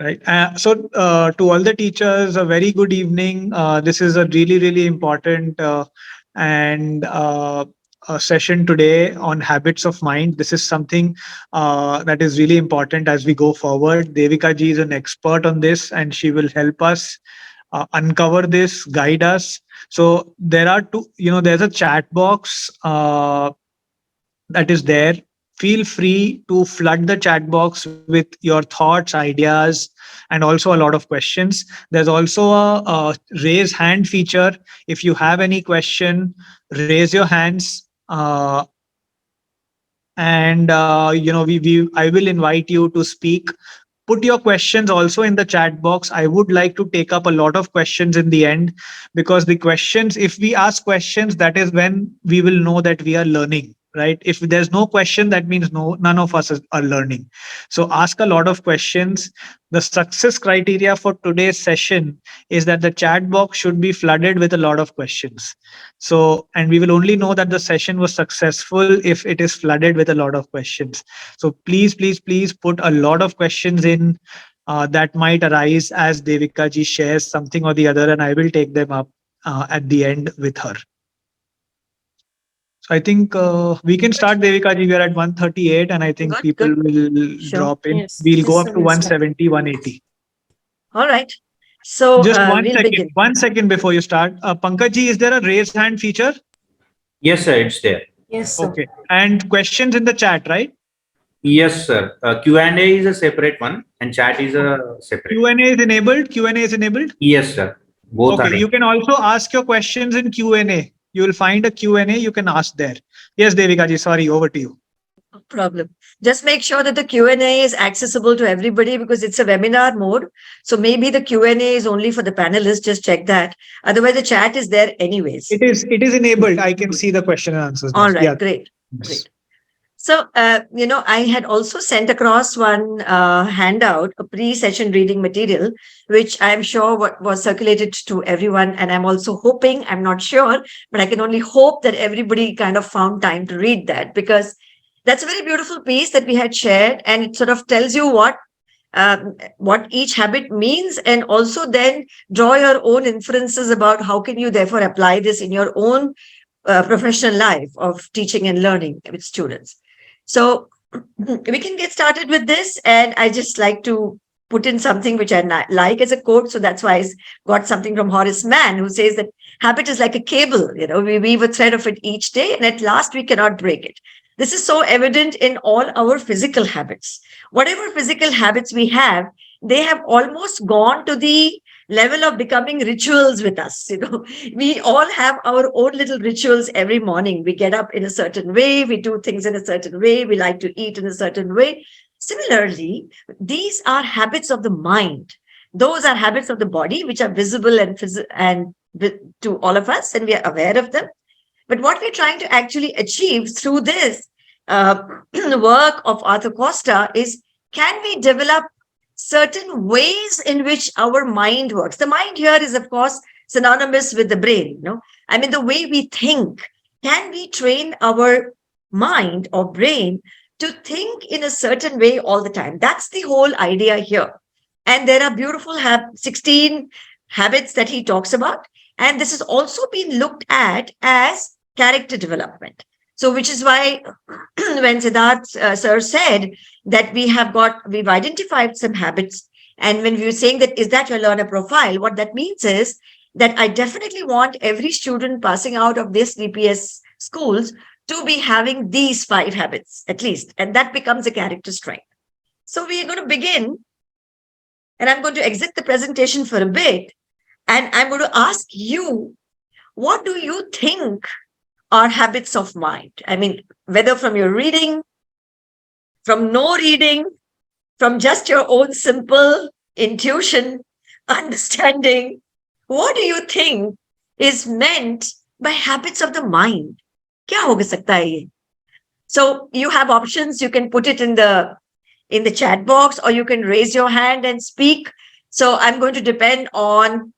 Right. To all the teachers, a very good evening. This is a really, really important and a session today on habits of mind. This is something that is really important as we go forward. Devika ji is an expert on this, and she will help us uncover this, guide us. So there are two. There's a chat box that is there. Feel free to flood the chat box with your thoughts, ideas, and also a lot of questions. There's also a raise hand feature. If you have any question, raise your hands. And I will invite you to speak. Put your questions also in the chat box. I would like to take up a lot of questions in the end, because the questions, if we ask questions, that is when we will know that we are learning, right? If there's no question, that means none of us are learning. So ask a lot of questions. The success criteria for today's session is that the chat box should be flooded with a lot of questions. So, and we will only know that the session was successful if it is flooded with a lot of questions. So please, please, please put a lot of questions in that might arise as Devika ji shares something or the other, and I will take them up at the end with her. So I think we can start, Devika ji. We are at 138, and I think Good, people good. will Sure. drop in. Yes. We'll go Yes, up sir, to we'll start. 170, 180. All right. So Just we'll begin. 1 second before you start. Pankaj ji, is there a raise hand feature? Yes, sir, it's there. Yes, sir. Okay. And questions in the chat, right? Yes, sir. Q&A is a separate one and chat is a separate. Q&A is enabled. Q&A is enabled. Yes, sir. Both are. Okay. You can also ask your questions in Q&A. You will find a Q&A. You can ask there. Yes, Devika ji. Sorry. Over to you. No problem. Just make sure that the Q&A is accessible to everybody because it's a webinar mode. So maybe the Q&A is only for the panelists. Just check that. Otherwise, the chat is there anyways. It is enabled. I can see the question and answers. All right. Yeah. Great. Yes. Great. So, I had also sent across one handout, a pre-session reading material, which I'm sure was circulated to everyone. And I'm also hoping, I'm not sure, but I can only hope that everybody kind of found time to read that, because that's a very beautiful piece that we had shared. And it sort of tells you what each habit means, and also then draw your own inferences about how can you therefore apply this in your own professional life of teaching and learning with students. So we can get started with this. And I just like to put in something which I like as a quote. So that's why I got something from Horace Mann, who says that habit is like a cable. We weave a thread of it each day, and at last we cannot break it. This is so evident in all our physical habits. Whatever physical habits we have, they have almost gone to the level of becoming rituals with us. We all have our own little rituals every morning. We get up in a certain way, we do things in a certain way, we like to eat in a certain way. Similarly, these are habits of the mind. Those are habits of the body, which are visible and to all of us, and we are aware of them. But what we're trying to actually achieve through this work of Arthur Costa is, can we develop certain ways in which our mind works? The mind here is, of course, synonymous with the brain. I mean, the way we think. Can we train our mind or brain to think in a certain way all the time? That's the whole idea here. And there are beautiful 16 habits that he talks about. And this has also been looked at as character development. So, which is why when Siddharth sir said that we've identified some habits, and when we were saying that, is that your learner profile? What that means is that I definitely want every student passing out of this DPS schools to be having these 5 habits at least, and that becomes a character strength. So we are going to begin, and I'm going to exit the presentation for a bit, and I'm going to ask you, what do you think are habits of mind? I mean, whether from your reading, from no reading, from just your own simple intuition, understanding, what do you think is meant by habits of the mind? Kya hoga sakta hai ye? So you have options. You can put it in the chat box, or you can raise your hand and speak. So I'm going to depend on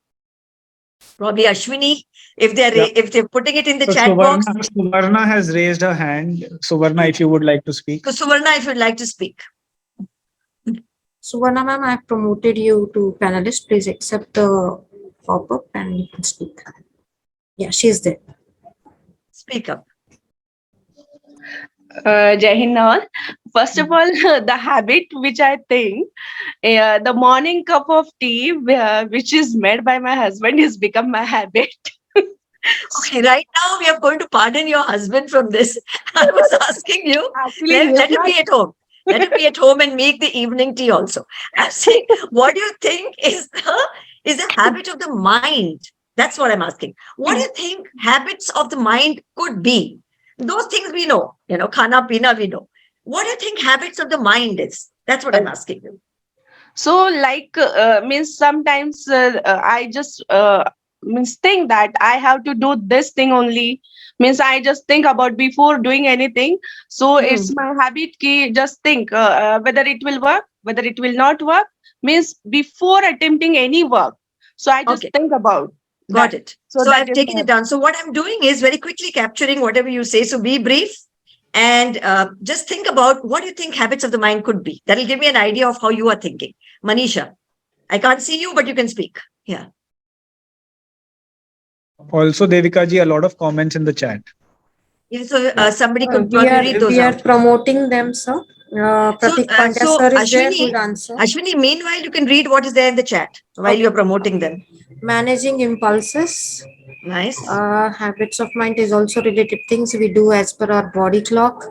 probably Ashwini. If they're putting it in the chat box. Suvarna has raised her hand. Suvarna, if you would like to speak. So Suvarna, if you'd like to speak. Suvarna ma'am, I have promoted you to panelist. Please accept the pop-up and you can speak. Yeah, she's there. Speak up. Jai Hind all. First of all, the habit which I think, the morning cup of tea, which is made by my husband, has become my habit. Okay, right now we are going to pardon your husband from this. I was asking you, Actually, let him be at home. Let him be at home and make the evening tea also. I'm saying, what do you think is the habit of the mind? That's what I'm asking. What do you think habits of the mind could be? Those things we know, khana pina we know. What do you think habits of the mind is? That's what I'm asking you. So, like, means sometimes I just means think that I have to do this thing only. Means I just think about before doing anything. So it's my habit ki just think whether it will work, whether it will not work. Means before attempting any work. So I just Okay. think about. Got that. it. So So that I've is taken my- it down. So what I'm doing is very quickly capturing whatever you say. So be brief and just think about what you think habits of the mind could be. That'll give me an idea of how you are thinking. Manisha, I can't see you, but you can speak. Yeah. Also, Devika ji, a lot of comments in the chat. Yeah, so somebody could We probably read those are out. promoting them, sir. Pratik Pandya so sir is there. Ashwini- Who'll answer? Ashwini, meanwhile, you can read what is there in the chat while you're promoting them. Managing impulses. Nice. Habits of mind is also related things we do as per our body clock.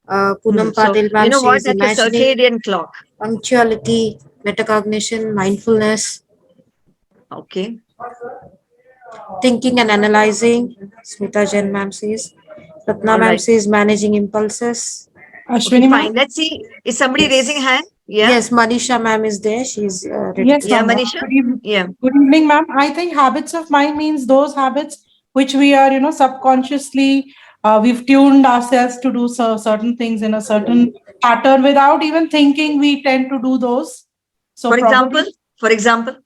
Poonam So, Patil ma'am, you know she what? is That's a imagining circadian clock. punctuality, metacognition, mindfulness, Okay. thinking and analyzing. Smita Jain ma'am says. Ratna All ma'am right. says managing impulses. Okay, fine. Let's see. Is somebody Yes. raising hand? Yeah. Yes, Manisha ma'am is there. She's ready. Yes, Yeah, ma'am. Manisha? Yeah. Good evening, ma'am. I think habits of mind means those habits which we are, subconsciously, we've tuned ourselves to do certain things in a certain pattern without even thinking. We tend to do those. So probably, For example,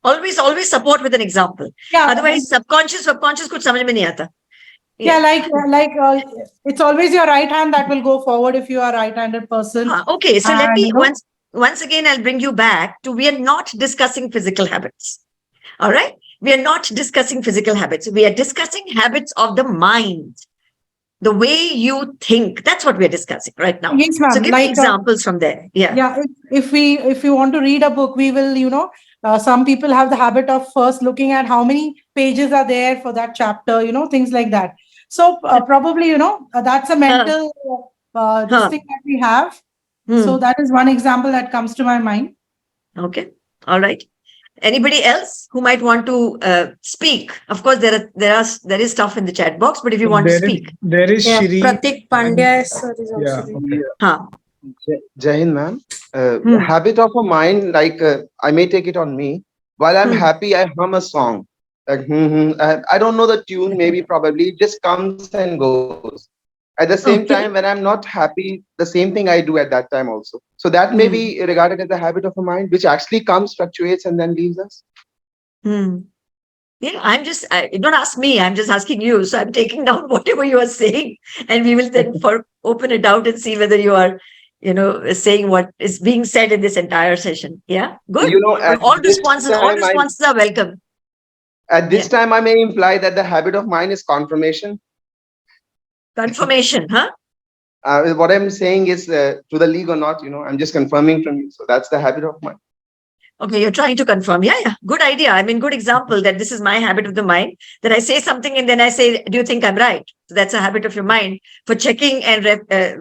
always support with an example. yeah, Otherwise, subconscious कुछ समझ में नहीं आता. yeah, it's always your right hand that will go forward if you are a right-handed person. Okay, so let And, me once again I'll bring you back to we are not discussing physical habits. All right, we are not discussing physical habits. We are discussing habits of the mind, the way you think. That's what we are discussing right now. Yes, ma'am. So give me examples from there. Yeah. Yeah, if we want to read a book, we will, some people have the habit of first looking at how many pages are there for that chapter, things like that. So probably, that's a mental this thing that we have. So that is one example that comes to my mind. Okay. All right. Anybody else who might want to speak? Of course, there is stuff in the chat box, but if you want to speak, There is Yeah, Shri. Pratik Pandya sir is also Yeah, there. okay. Jai Hind, ma'am. Habit of a mind, like I may take it on me. While I'm happy, I hum a song. Like, I don't know the tune, maybe, probably. It just comes and goes. At the same time, when I'm not happy, the same thing I do at that time also. So that may be regarded as a habit of a mind, which actually comes, fluctuates, and then leaves us. Yeah, don't ask me. I'm just asking you. So I'm taking down whatever you are saying, and we will then open it out and see whether you are, saying what is being said in this entire session. Yeah, good. All responses are welcome. At this time, I may imply that the habit of mind is confirmation. Confirmation, huh? What I'm saying is to the league or not, I'm just confirming from you. So that's the habit of mind. Okay, you're trying to confirm. Yeah. Good idea. I mean, good example that this is my habit of the mind, that I say something and then I say, do you think I'm right? So that's a habit of your mind for checking and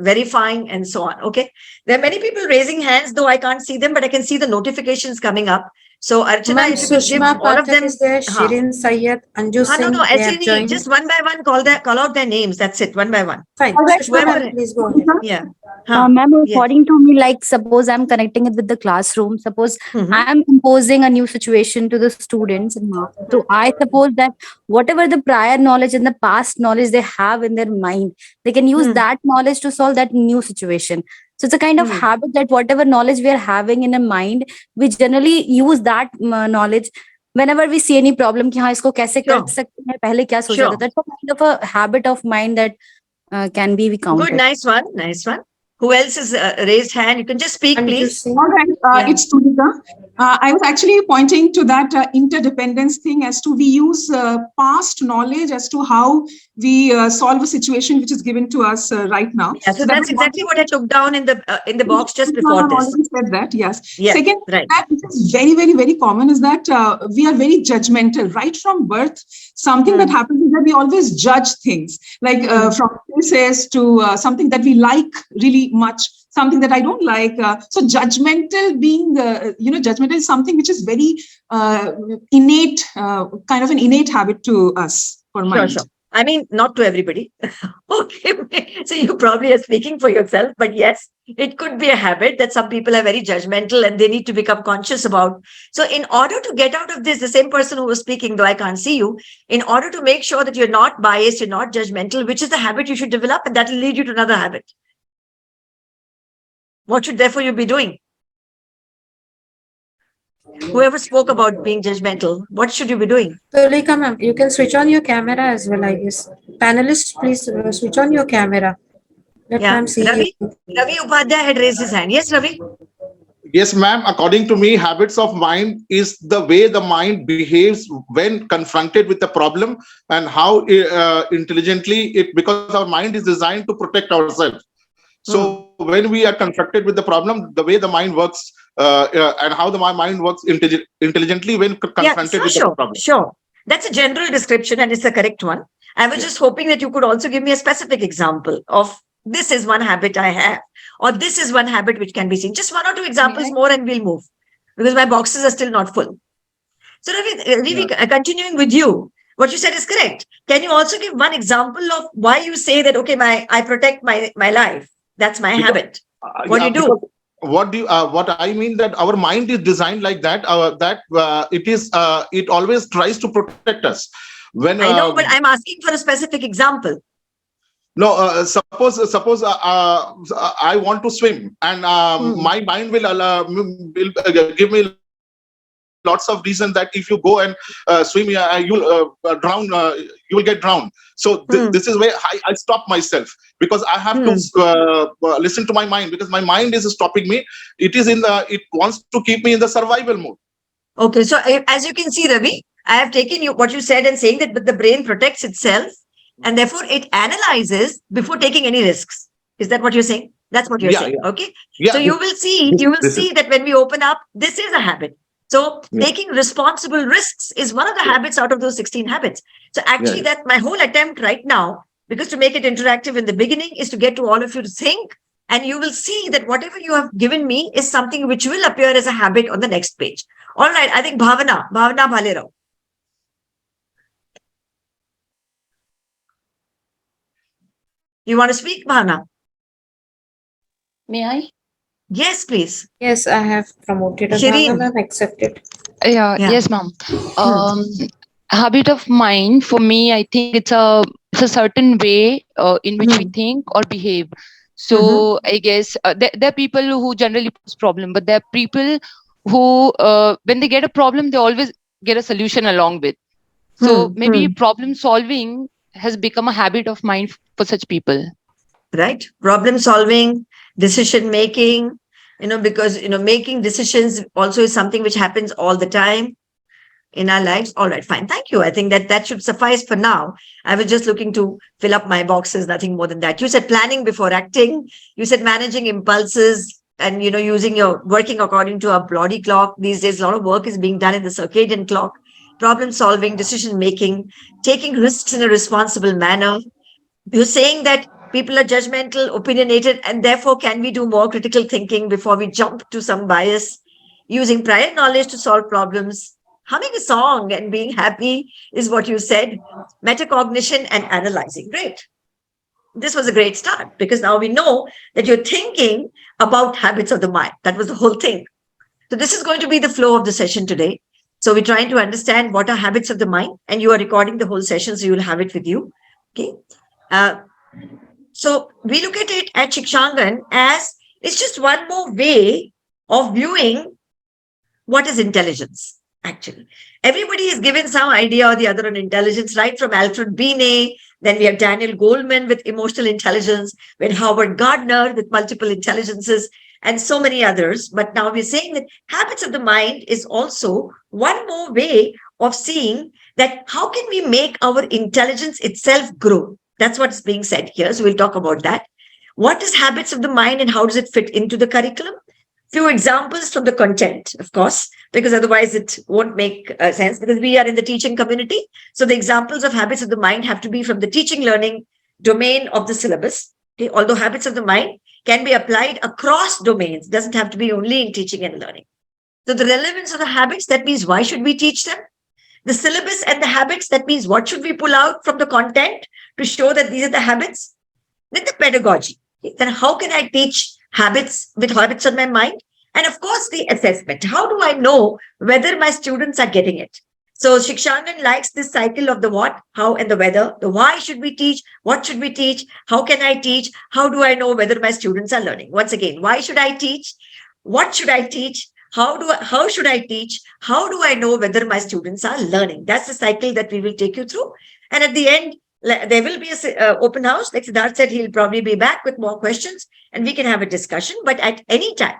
verifying and so on. Okay. There are many people raising hands, though I can't see them, but I can see the notifications coming up. So Archana, Ma'am, if you could give Sushma all of Pathak them. is there. Shirin Syed, Anju Singh, No, they have SNE, joined. just one by one, call out their names. That's it, one by one. Fine. All right, Sushma whoever- ma'am, please go ahead. Yeah. Ma'am, Yes. according to me, like suppose I'm connecting it with the classroom, suppose Mhm. I'm imposing a new situation to the students and mark. So I suppose that whatever the prior knowledge and the past knowledge they have in their mind, they can use that knowledge to solve that new situation. So it's a kind of habit that whatever knowledge we are having in a mind, we generally use that knowledge whenever we see any problem कि हाँ इसको कैसे कर सकते हैं पहले क्या सोचा था. That's a kind of a habit of mind that can be counted. Good, nice one. Who else is raised hand? You can just speak, And please. Singh. All right, Yeah. it's Tulika. I was actually pointing to that interdependence thing as to we use past knowledge as to how we solve a situation which is given to us right now. Yeah, so that's exactly what I took down in the box just I've before this. already said that, yes. Yeah, Second, right. that which is very, very, very common is that we are very judgmental right from birth. Something that happens is that we always judge things, like from faces to something that we like really much, something that I don't like. So judgmental being, judgmental is something which is very innate, kind of an innate habit to us for mind. Sure. I mean, not to everybody. Okay. So you probably are speaking for yourself, but yes, it could be a habit that some people are very judgmental and they need to become conscious about. So in order to get out of this, the same person who was speaking, though I can't see you, in order to make sure that you're not biased, you're not judgmental, which is the habit you should develop, and that will lead you to another habit. What should therefore you be doing? Whoever spoke about being judgmental, what should you be doing? Tulika ma'am, you can switch on your camera as well, I guess. Panelists, please switch on your camera. Let Yeah. ma'am see Ravi? you. Ravi Upadhyay had raised his hand. Yes, Ravi? Yes, ma'am. According to me, habits of mind is the way the mind behaves when confronted with a problem and how intelligently it, because our mind is designed to protect ourselves. So when we are confronted with the problem, the way the mind works and how the mind works intelligently when confronted with the problem. Sure. That's a general description and it's the correct one. I was just hoping that you could also give me a specific example of this is one habit I have, or this is one habit which can be seen. Just one or two examples more and we'll move, because my boxes are still not full. So Ravi, continuing with you, what you said is correct. Can you also give one example of why you say that, okay, I protect my life? That's my habit. What do you do? What I mean that our mind is designed like that, it always tries to protect us. When I know, but I'm asking for a specific example. No, suppose I want to swim, and my mind will give me lots of reasons that if you go and swim, you'll drown. You will get drowned. So this is where I stop myself, because I have to listen to my mind, because my mind is stopping me. It wants to keep me in the survival mode. Okay, so as you can see, Ravi, I have taken what you said and saying that the brain protects itself, and therefore it analyzes before taking any risks. Is that what you're saying? That's what you're saying. Yeah. Okay. Yeah, so you will see that when we open up, this is a habit. So taking responsible risks is one of the habits out of those 16 habits. So actually that my whole attempt right now, because to make it interactive in the beginning, is to get to all of you to think, and you will see that whatever you have given me is something which will appear as a habit on the next page. All right. I think Bhavana Bhalerao. You want to speak, Bhavana? May I? Yes, please. Yes, I have promoted. Shireen. Ma'am accepted. Yeah. Yes, ma'am. Habit of mind for me, I think it's a certain way in which we think or behave. So I guess there are people who generally pose problem, but there are people who, when they get a problem, they always get a solution along with. So maybe problem solving has become a habit of mind for such people. Right. Problem solving, decision making, because, making decisions also is something which happens all the time in our lives. All right, fine. Thank you. I think that should suffice for now. I was just looking to fill up my boxes, nothing more than that. You said planning before acting. You said managing impulses and, working according to a body clock. These days, a lot of work is being done in the circadian clock. Problem solving, decision making, taking risks in a responsible manner. You're saying that people are judgmental, opinionated, and therefore can we do more critical thinking before we jump to some bias? Using prior knowledge to solve problems. Humming a song and being happy is what you said. Metacognition and analyzing. Great. This was a great start, because now we know that you're thinking about habits of the mind. That was the whole thing. So this is going to be the flow of the session today. So we're trying to understand what are habits of the mind, and you are recording the whole session, so you'll have it with you. Okay. So we look at it at Shikshangan as it's just one more way of viewing what is intelligence. actually. Everybody is given some idea or the other on intelligence, right from Alfred Binet, then we have Daniel Goleman with emotional intelligence, we have Howard Gardner with multiple intelligences, and so many others. But now we're saying that habits of the mind is also one more way of seeing that how can we make our intelligence itself grow? That's what's being said here. So we'll talk about that. What is habits of the mind and how does it fit into the curriculum? Few examples from the content, of course, because otherwise it won't make sense because we are in the teaching community. So the examples of habits of the mind have to be from the teaching learning domain of the syllabus. Okay? Although habits of the mind can be applied across domains, doesn't have to be only in teaching and learning. So the relevance of the habits, that means why should we teach them? The syllabus and the habits, that means what should we pull out from the content to show that these are the habits? Then the pedagogy. Then how can I teach habits with habits on my mind? And of course, the assessment. How do I know whether my students are getting it? So Shikshanand likes this cycle of the what, how, and the whether. The why should we teach? What should we teach? How can I teach? How do I know whether my students are learning? Once again, why should I teach? What should I teach? How should I teach? How do I know whether my students are learning? That's the cycle that we will take you through. And at the end, there will be a open house. Like Siddharth said, he'll probably be back with more questions and we can have a discussion. But at any time,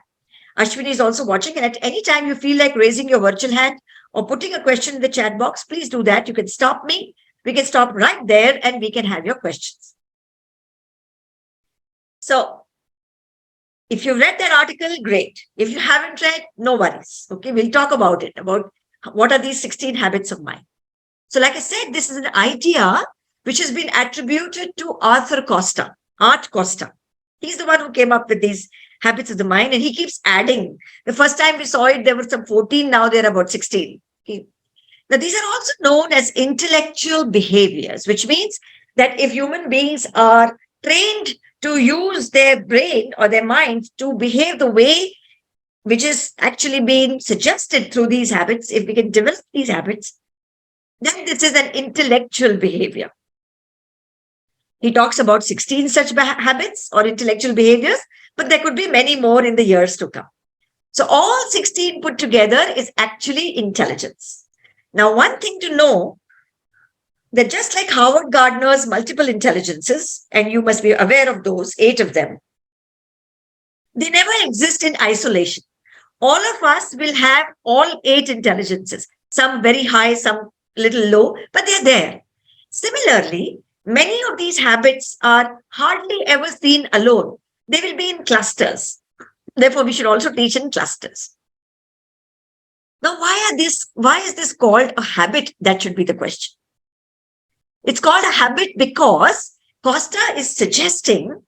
Ashwini is also watching, and at any time you feel like raising your virtual hand or putting a question in the chat box, please do that. You can stop me. We can stop right there and we can have your questions. So if you've read that article, great. If you haven't read, no worries. Okay, we'll talk about it, about what are these 16 habits of mind. So like I said, this is an idea which has been attributed to Art Costa. He's the one who came up with these habits of the mind, and he keeps adding. The first time we saw it, there were some 14, now there are about 16. Okay. Now, these are also known as intellectual behaviors, which means that if human beings are trained to use their brain or their mind to behave the way which is actually being suggested through these habits, if we can develop these habits, then this is an intellectual behavior. He talks about 16 such habits or intellectual behaviors, but there could be many more in the years to come. So all 16 put together is actually intelligence. Now, one thing to know, that just like Howard Gardner's multiple intelligences, and you must be aware of those, 8 of them, they never exist in isolation. All of us will have all 8 intelligences, some very high, some little low, but they're there. Similarly, many of these habits are hardly ever seen alone. They will be in clusters. Therefore, we should also teach in clusters. Now, why is this called a habit? That should be the question. It's called a habit because Costa is suggesting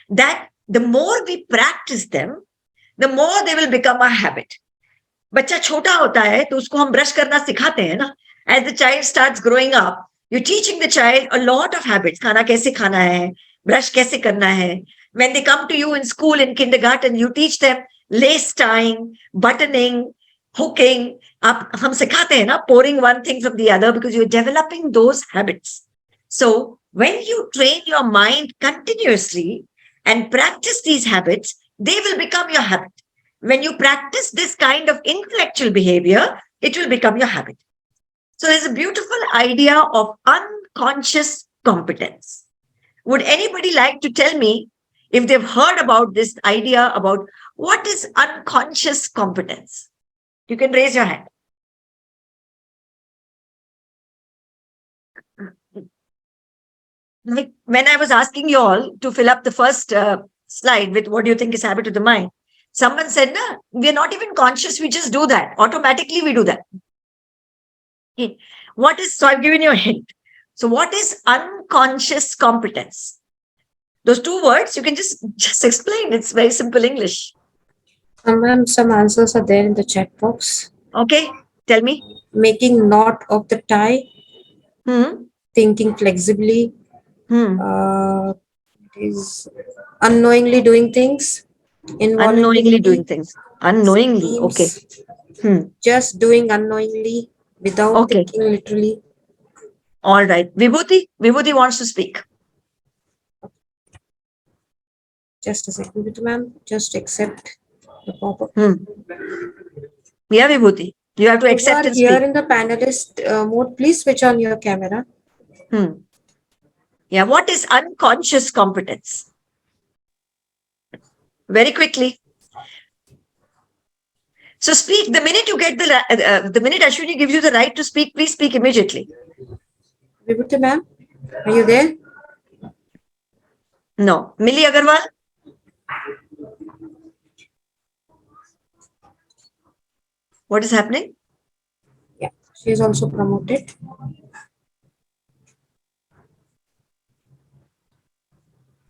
that the more we practice them, the more they will become a habit. बच्चा छोटा होता है तो उसको हम brush करना सिखाते हैं ना. As the child starts growing up, you're teaching the child a lot of habits. खाना कैसे खाना है, brush कैसे करना है. When they come to you in school, in kindergarten, you teach them lace tying, buttoning, hooking. हम सिखाते हैं ना, pouring one thing from the other because you're developing those habits. So when you train your mind continuously and practice these habits, they will become your habit. When you practice this kind of intellectual behavior, it will become your habit. So there's a beautiful idea of unconscious competence. Would anybody like to tell me if they've heard about this idea about what is unconscious competence? You can raise your hand. Like when I was asking you all to fill up the first slide with what do you think is habit of the mind, someone said, no, we're not even conscious, we just do that. Automatically we do that. Okay. So I've given you a hint. So what is unconscious competence? Those 2 words, you can just explain. It's very simple English. Some answers are there in the chat box. Okay, tell me. Making knot of the tie. Thinking flexibly. Is unknowingly doing things. Unknowingly doing things. Unknowingly, okay. Just doing unknowingly without thinking literally. All right. Vibhuti wants to speak. Just a second, ma'am. Just accept the pop-up. Yeah, Vibhuti. You have to You accept are and here speak. in the panelist mode. Please switch on your camera. Yeah, what is unconscious competence? Very quickly. So speak the minute you get the minute Ashwini gives you the right to speak, please speak immediately. Vibhuti ma'am, are you there? No. Millie Agarwal? What is happening? Yeah, she is also promoted.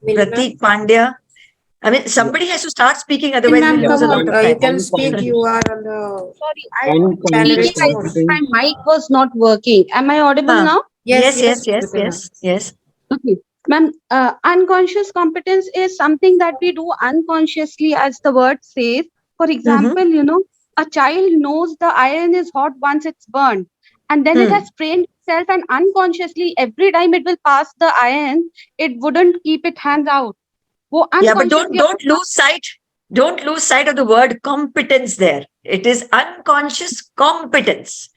Pratik Pandya. I mean, somebody has to start speaking, otherwise Ma'am, we'll lose come a lot on. of You time. can speak. You are on the Sorry, I was panelist speaking. I mode. think my mic was not working. Am I audible Huh. now? Yes, Vibhuti ma'am. yes. Okay. Ma'am, unconscious competence is something that we do unconsciously, as the word says. For example, a child knows the iron is hot once it's burned, and then it has trained itself, and unconsciously, every time it will pass the iron, it wouldn't keep its hands out. Yeah, but don't lose sight. Don't lose sight of the word competence there. It is unconscious competence.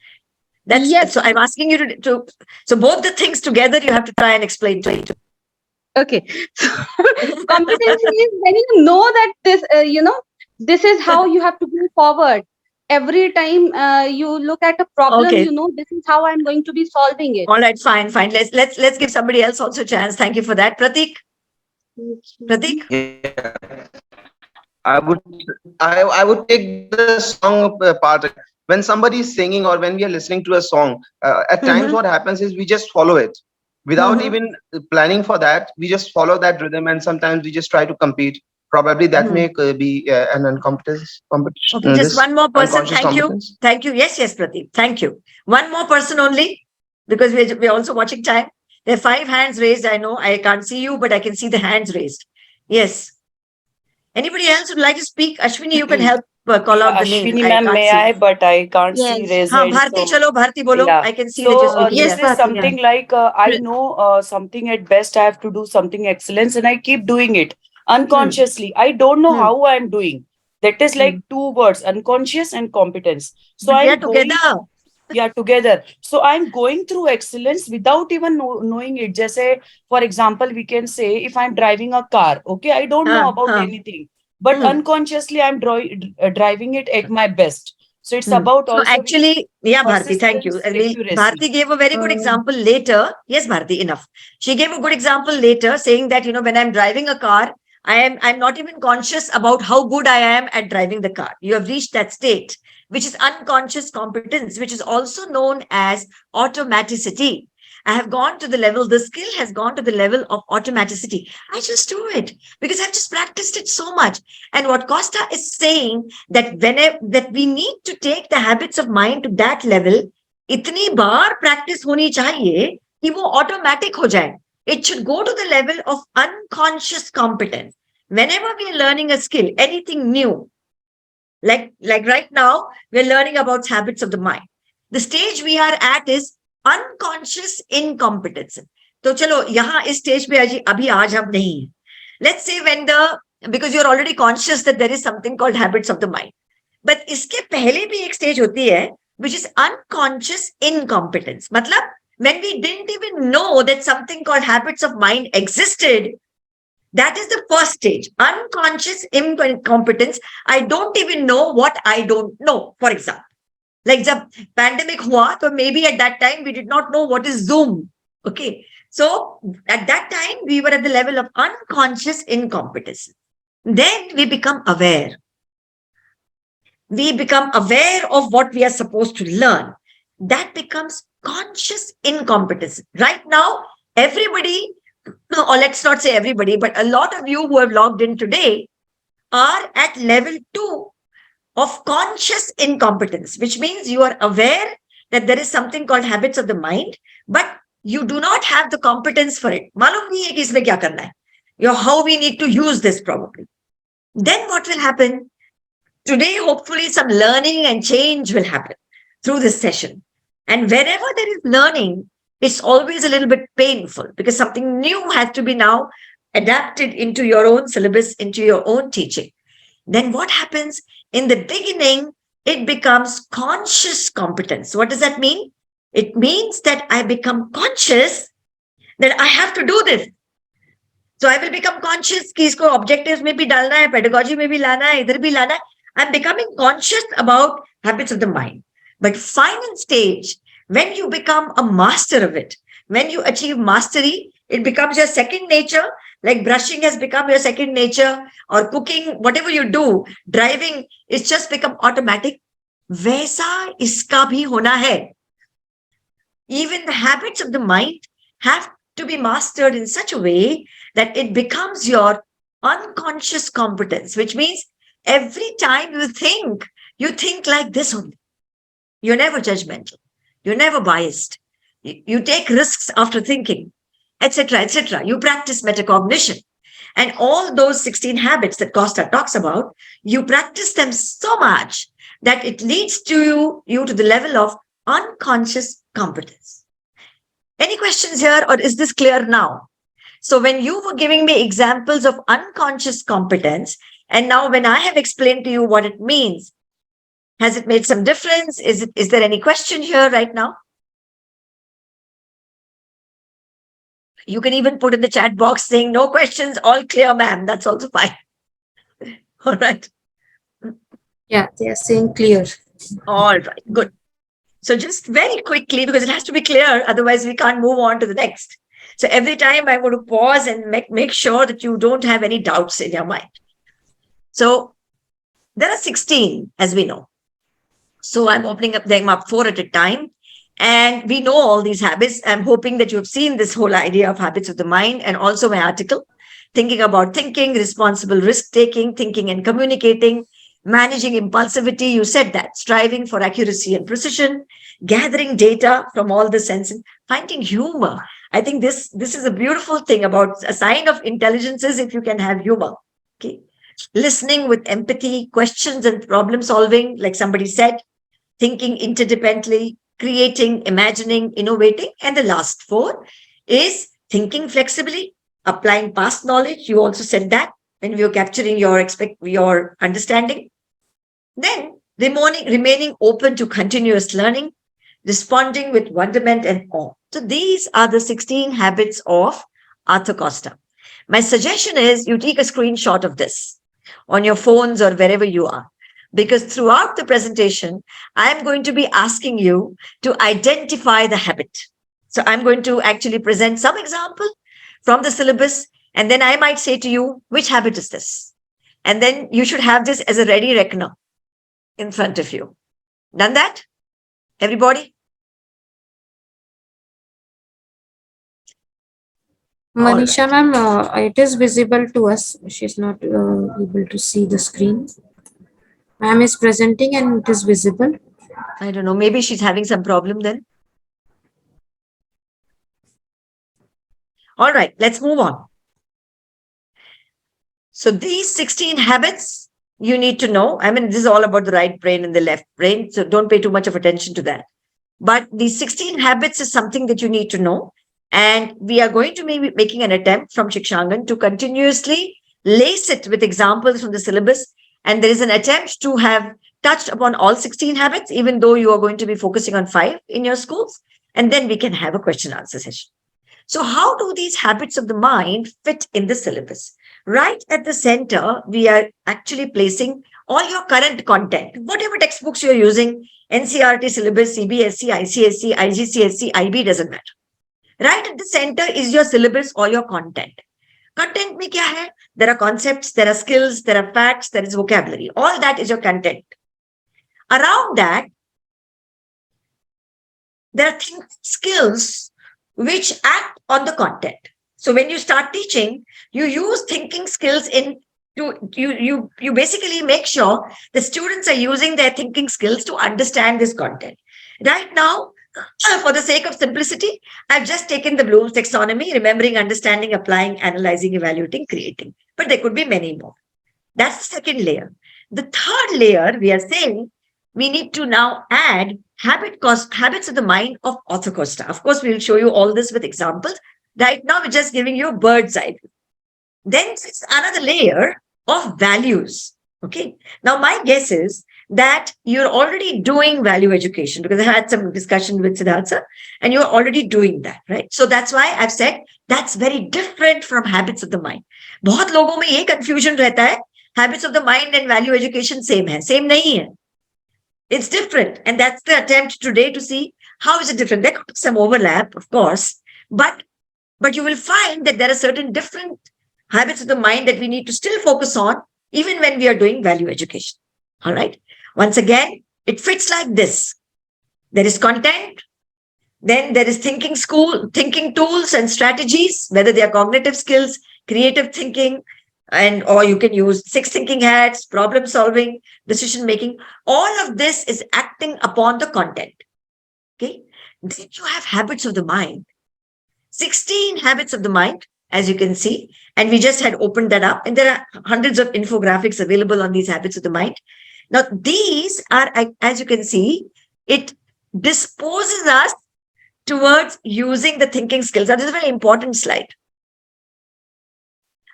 That's Yes. so I'm asking you to so both the things together you have to try and explain to me. Okay. So, competency is when you know that this, this is how you have to move forward. Every time you look at a problem, Okay. this is how I'm going to be solving it. All right, fine. Let's give somebody else also a chance. Thank you for that. Pratik? Yeah. I would take the song part. When somebody is singing or when we are listening to a song, at times what happens is we just follow it without even planning for that. We just follow that rhythm, and sometimes we just try to compete. Probably that may be an incompetence. Okay, just one more person. Thank you. Competence. Thank you. Yes, Pratik. Thank you. One more person only, because we're also watching time. There are 5 hands raised. I know I can't see you, but I can see the hands raised. Yes. Anybody else would like to speak? Ashwini, you can help call out the name. Ashwini ma'am, may I? But I can't see raise hand. Bharti, chalo, Bharti bolo. Yeah. I can see So that you're speaking. this is something like I know something at best. I have to do something excellence, and I keep doing it unconsciously. I don't know how I'm doing. That is like 2 words: unconscious and competence. So But I'm going. together. Yeah, together. So I'm going through excellence without even knowing it. Just say, for example, we can say if I'm driving a car, okay, I don't know about anything, but unconsciously I'm driving it at my best. So it's about So also actually, yeah, Bharti, thank you. accuracy. Bharti gave a very good example later. Yes, Bharti, enough. She gave a good example later saying that, when I'm driving a car, I'm not even conscious about how good I am at driving the car. You have reached that state, which is unconscious competence, which is also known as automaticity. I have gone to the level, the skill has gone to the level of automaticity. I just do it because I've just practiced it so much. And what Costa is saying that that we need to take the habits of mind to that level, itni baar practice honi chahiye ki wo automatic ho jaye. It should go to the level of unconscious competence. Whenever we are learning a skill, anything new, like right now, we're learning about habits of the mind. The stage we are at is unconscious incompetence. So chalo, yahan is stage pe abhi aaj hum nahi hai. Let's say because you're already conscious that there is something called habits of the mind. But iske pehle bhi ek stage hoti hai, which is unconscious incompetence. Matlab, when we didn't even know that something called habits of mind existed, that is the first stage, unconscious incompetence. I don't even know what I don't know, for example. Like the pandemic hua, so maybe at that time we did not know what is Zoom. Okay. So at that time we were at the level of unconscious incompetence. Then we become aware. We become aware of what we are supposed to learn. That becomes conscious incompetence. Right now, everybody, or let's not say everybody, but a lot of you who have logged in today are at level 2 of conscious incompetence, which means you are aware that there is something called habits of the mind, but you do not have the competence for it. Malum nahi hai ki isme kya karna hai. How we need to use this probably. Then what will happen? Today, hopefully some learning and change will happen through this session. And wherever there is learning, it's always a little bit painful because something new has to be now adapted into your own syllabus, into your own teaching. Then what happens? In the beginning, it becomes conscious competence. What does that mean? It means that I become conscious that I have to do this. So I will become conscious कि इसको objectives में भी डालना है, pedagogy में भी लाना है, इधर भी लाना है. I'm becoming conscious about habits of the mind. But final stage, when you become a master of it, when you achieve mastery, it becomes your second nature. Like brushing has become your second nature, or cooking, whatever you do, driving, it's just become automatic. वैसा इसका भी होना है. Even the habits of the mind have to be mastered in such a way that it becomes your unconscious competence, which means every time you think like this only. You're never judgmental. You're never biased. You take risks after thinking, etc., etc. You practice metacognition. And all those 16 habits that Costa talks about, you practice them so much that it leads to you to the level of unconscious competence. Any questions here, or is this clear now? So when you were giving me examples of unconscious competence, and now when I have explained to you what it means, has it made some difference? Is there any question here right now? You can even put in the chat box saying no questions, all clear, ma'am. That's also fine. All right. Yeah, they are saying clear. All right, good. So just very quickly, because it has to be clear, otherwise we can't move on to the next. So every time I'm going to pause and make sure that you don't have any doubts in your mind. So there are 16, as we know. So I'm opening them up 4 at a time. And we know all these habits. I'm hoping that you have seen this whole idea of habits of the mind, and also my article, thinking about thinking, responsible risk-taking, thinking and communicating, managing impulsivity. You said that, striving for accuracy and precision, gathering data from all the senses, finding humor. I think this is a beautiful thing about a sign of intelligence is if you can have humor. Okay. Listening with empathy, questions and problem solving, like somebody said, thinking interdependently, creating, imagining, innovating. And the last 4 is thinking flexibly, applying past knowledge. You also said that when we were capturing your understanding. Then remaining open to continuous learning, responding with wonderment and awe. So these are the 16 habits of Arthur Costa. My suggestion is you take a screenshot of this on your phones or wherever you are, because throughout the presentation, I'm going to be asking you to identify the habit. So I'm going to actually present some example from the syllabus, and then I might say to you, which habit is this? And then you should have this as a ready reckoner in front of you. Done that? Everybody? Manisha ma'am, it is visible to us. She's not able to see the screen. Ma'am is presenting and it is visible. I don't know. Maybe she's having some problem then. All right, let's move on. So these 16 habits you need to know. I mean, this is all about the right brain and the left brain, so don't pay too much of attention to that. But these 16 habits is something that you need to know. And we are going to be making an attempt from Shikshangan to continuously lace it with examples from the syllabus. And there is an attempt to have touched upon all 16 habits, even though you are going to be focusing on 5 in your schools. And then we can have a question answer session. So how do these habits of the mind fit in the syllabus? Right at the center, we are actually placing all your current content, whatever textbooks you're using, NCERT syllabus, CBSE, ICSE, IGCSE, IB, doesn't matter. Right at the center is your syllabus or your content. Content mein kya hai? There are concepts, there are skills, there are facts, there is vocabulary. All that is your content. Around that, there are skills which act on the content. So when you start teaching, you use thinking skills you basically make sure the students are using their thinking skills to understand this content. Right now, for the sake of simplicity, I've just taken the Bloom's taxonomy, remembering, understanding, applying, analyzing, evaluating, creating. But there could be many more. That's the second layer. The third layer, we are saying, we need to now add habits of the mind of Arthur Costa. Of course, we will show you all this with examples. Right now, we're just giving you a bird's eye view. Then it's another layer of values. Okay. Now, my guess is that you're already doing value education, because I had some discussion with Siddhartha and you're already doing that, right? So that's why I've said that's very different from habits of the mind. बहुत लोगों में ये confusion रहता है, habits of the mind and value education same है, same नहीं है. It's different. And that's the attempt today to see how is it different. There could be some overlap, of course, but you will find that there are certain different habits of the mind that we need to still focus on even when we are doing value education. All right. Once again, it fits like this. There is content. Then there is thinking tools and strategies, whether they are cognitive skills, creative thinking, or you can use 6 thinking hats, problem solving, decision making. All of this is acting upon the content. Okay. Then you have habits of the mind. 16 habits of the mind, as you can see. And we just had opened that up. And there are hundreds of infographics available on these habits of the mind. Now, these are, as you can see, it disposes us towards using the thinking skills. Now, this is a very important slide.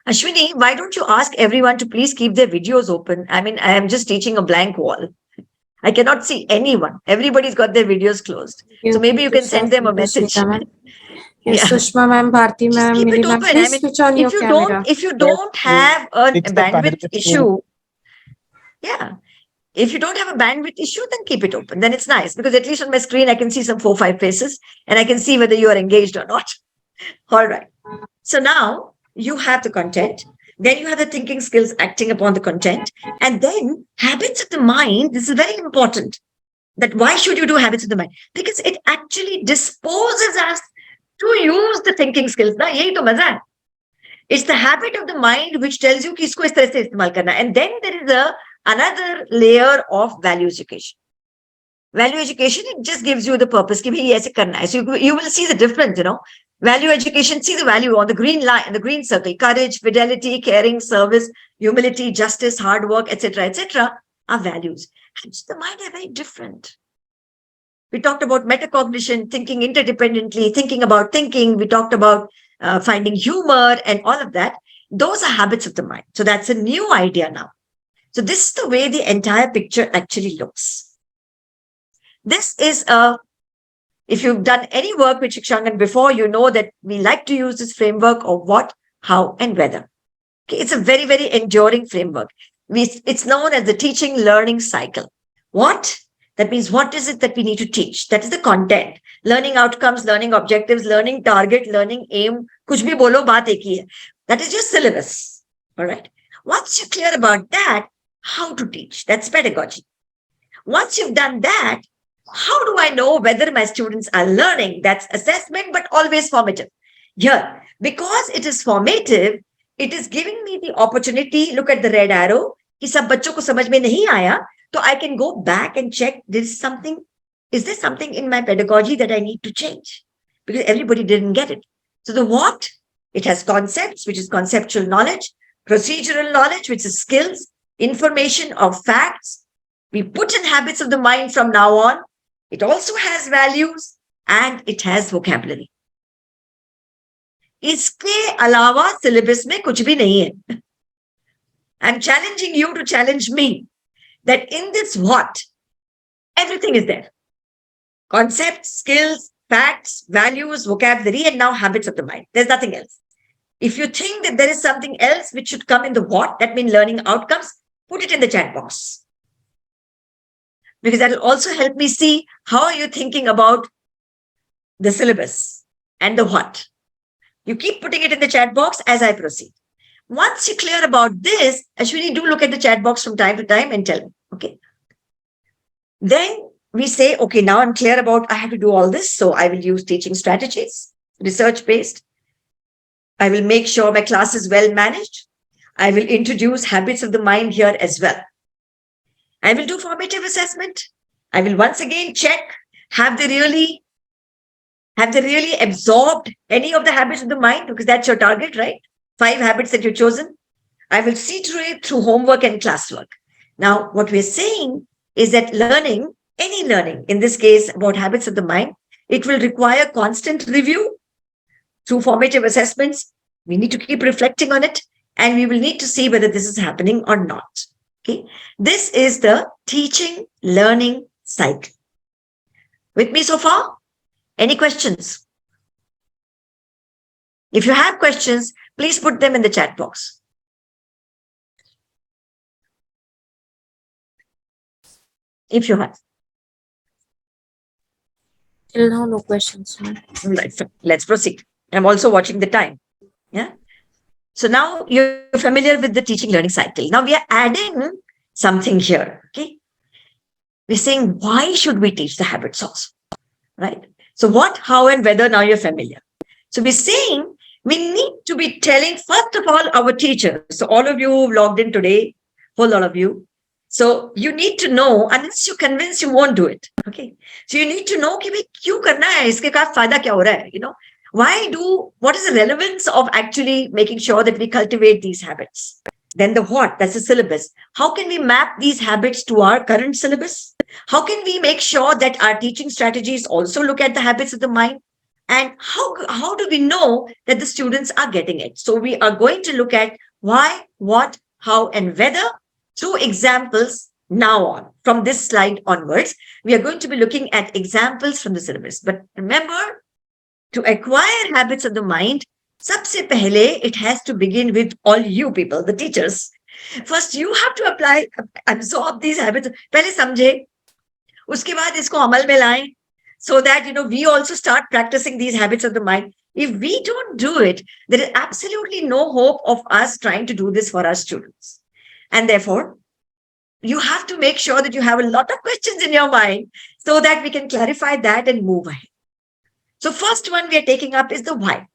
Ashwini, why don't you ask everyone to please keep their videos open? I mean, I am just teaching a blank wall. I cannot see anyone. Everybody's got their videos closed. So maybe you can send them a message. Yes, Sushma ma'am, Bharti ma'am, Mili ma'am, please switch on your camera. If you don't have a bandwidth issue, if you don't have a bandwidth issue, then keep it open. Then it's nice, because at least on my screen, I can see some 4-5 faces and I can see whether you are engaged or not. All right. So now you have the content, then you have the thinking skills acting upon the content, and then habits of the mind. This is very important. That why should you do habits of the mind? Because it actually disposes us to use the thinking skills. Na, yahi to maza hai. It's the habit of the mind which tells you ki isko is tarah se istemal karna. And then there is another layer of value education. Value education, it just gives you the purpose. Ki bhai aise karna hai. So you will see the difference, Value education, see the value on the green line, the green circle: courage, fidelity, caring, service, humility, justice, hard work, etc., are values. Habits of the mind are very different. We talked about metacognition, thinking interdependently, thinking about thinking. We talked about finding humor and all of that. Those are habits of the mind. So that's a new idea now. So this is the way the entire picture actually looks. This is if you've done any work with Shikshangan before, you know that we like to use this framework of what, how, and whether. Okay, it's a very, very enduring framework. It's known as the teaching learning cycle. What? That means what is it that we need to teach? That is the content. Learning outcomes, learning objectives, learning target, learning aim. Kuch bhi bolo, baat ek hi hai. That is your syllabus. All right. Once you're clear about that, how to teach? That's pedagogy. Once you've done that, how do I know whether my students are learning? That's assessment, but always formative. Here, because it is formative, it is giving me the opportunity. Look at the red arrow. Ki sab bachcho ko samajh mein nahi aaya. So I can go back and check, is there something in my pedagogy that I need to change? Because everybody didn't get it. So the what? It has concepts, which is conceptual knowledge, procedural knowledge, which is skills, information of facts. We put in habits of the mind from now on. It also has values and it has vocabulary. Iske alawa syllabus mein kuch bhi nahi hai. I'm challenging you to challenge me. That in this what, everything is there. Concepts, skills, facts, values, vocabulary, and now habits of the mind. There's nothing else. If you think that there is something else which should come in the what, that means learning outcomes, put it in the chat box. Because that will also help me see how are you thinking about the syllabus and the what. You keep putting it in the chat box as I proceed. Once you're clear about this, Ashwini, do look at the chat box from time to time and tell me, okay? Then we say, okay, now I'm clear about I have to do all this. So I will use teaching strategies, research-based. I will make sure my class is well managed. I will introduce habits of the mind here as well. I will do formative assessment. I will once again check, have they really absorbed any of the habits of the mind? Because that's your target, right? 5 habits that you've chosen. I will see through it through homework and classwork. Now, what we're saying is that learning, any learning, in this case about habits of the mind, it will require constant review through formative assessments. We need to keep reflecting on it and we will need to see whether this is happening or not. Okay, this is the teaching learning cycle. With me so far? Any questions? If you have questions, please put them in the chat box. If you have. Till now, no questions, ma'am. Right, let's proceed. I'm also watching the time. Yeah. So now you're familiar with the teaching learning cycle. Now we are adding something here. Okay. We're saying, why should we teach the habits also? Right. So what, how, and whether, now you're familiar. So we're saying we need to be telling, first of all, our teachers. So all of you who logged in today, whole lot of you. So you need to know, unless you're convinced, you won't do it. Okay. So you need to know कि भाई क्यों करना है, इसके क्या फायदा क्या हो रहा है, you know, what is the relevance of actually making sure that we cultivate these habits? Then the what, that's the syllabus. How can we map these habits to our current syllabus? How can we make sure that our teaching strategies also look at the habits of the mind? And how do we know that the students are getting it? So we are going to look at why, what, how, and whether through examples now on. From this slide onwards, we are going to be looking at examples from the syllabus. But remember, to acquire habits of the mind, sabse pehle, it has to begin with all you people, the teachers. First, you have to absorb these habits. Pehle samjhe, uske baad isko amal mein laएं, so that, you know, we also start practicing these habits of the mind. If we don't do it, there is absolutely no hope of us trying to do this for our students. And therefore, you have to make sure that you have a lot of questions in your mind so that we can clarify that and move ahead. So first one we are taking up is the why.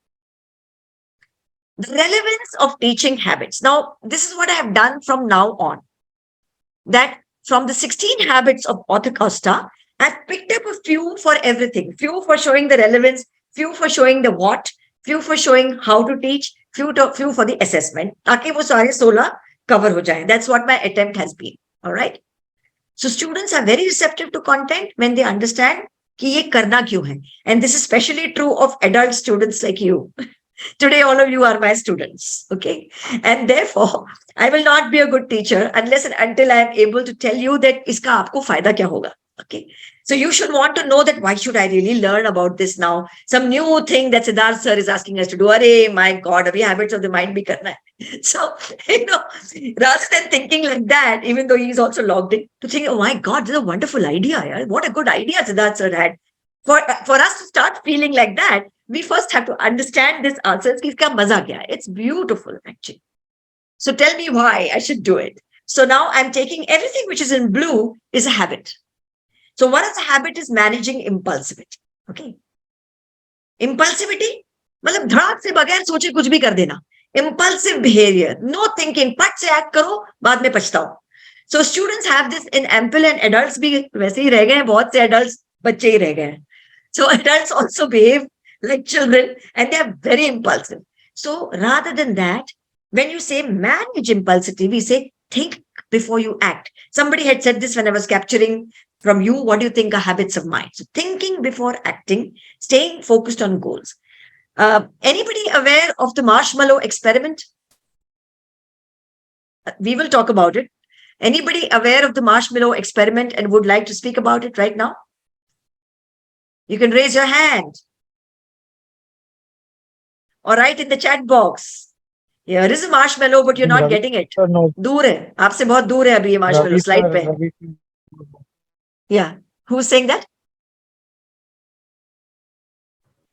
The relevance of teaching habits. Now, this is what I have done from now on. That from the 16 habits of Arthur Costa, I've picked up a few for everything. Few for showing the relevance, few for showing the what, few for showing how to teach, few for the assessment. ताकि वो सारे 16 cover ho jaye. That's what my attempt has been. All right. So students are very receptive to content when they understand कि ये करना क्यों है. And this is especially true of adult students like you. Today, all of you are my students. Okay. And therefore, I will not be a good teacher unless and until I am able to tell you that iska aapko fayda kya hoga. Okay. So you should want to know that why should I really learn about this now? Some new thing that Siddharth sir is asking us to do. Arey, my God, abhi habits of the mind bhi karna hai. So, you know, rather than thinking like that, even though he is also logged in, to think, oh my God, this is a wonderful idea. Yeah? What a good idea Siddharth sir had. For us to start feeling like that, we first have to understand this answer. It's beautiful, actually. So tell me why I should do it. So now I'm taking everything which is in blue is a habit. So what is a habit is managing impulsivity. Okay. Impulsivity, मतलब धड़ाक से बगैर सोचे कुछ भी कर देना. Impulsive behavior, no thinking, पट से act करो, बाद में पछताओ. So students have this in ample and adults भी वैसे ही रह गए हैं, बहुत से adults बच्चे ही रह गए हैं. So adults also behave like children and they are very impulsive. So rather than that, when you say manage impulsivity, we say think before you act. Somebody had said this when I was capturing from you, what do you think are habits of mind? So thinking before acting, staying focused on goals. Anybody aware of the marshmallow experiment? We will talk about it. Anybody aware of the marshmallow experiment and would like to speak about it right now? You can raise your hand. Or write in the chat box. Here is a marshmallow, but you're not getting it. No. दूर है. आपसे बहुत दूर है अभी ये marshmallow slide पे. Yeah. Who's saying that?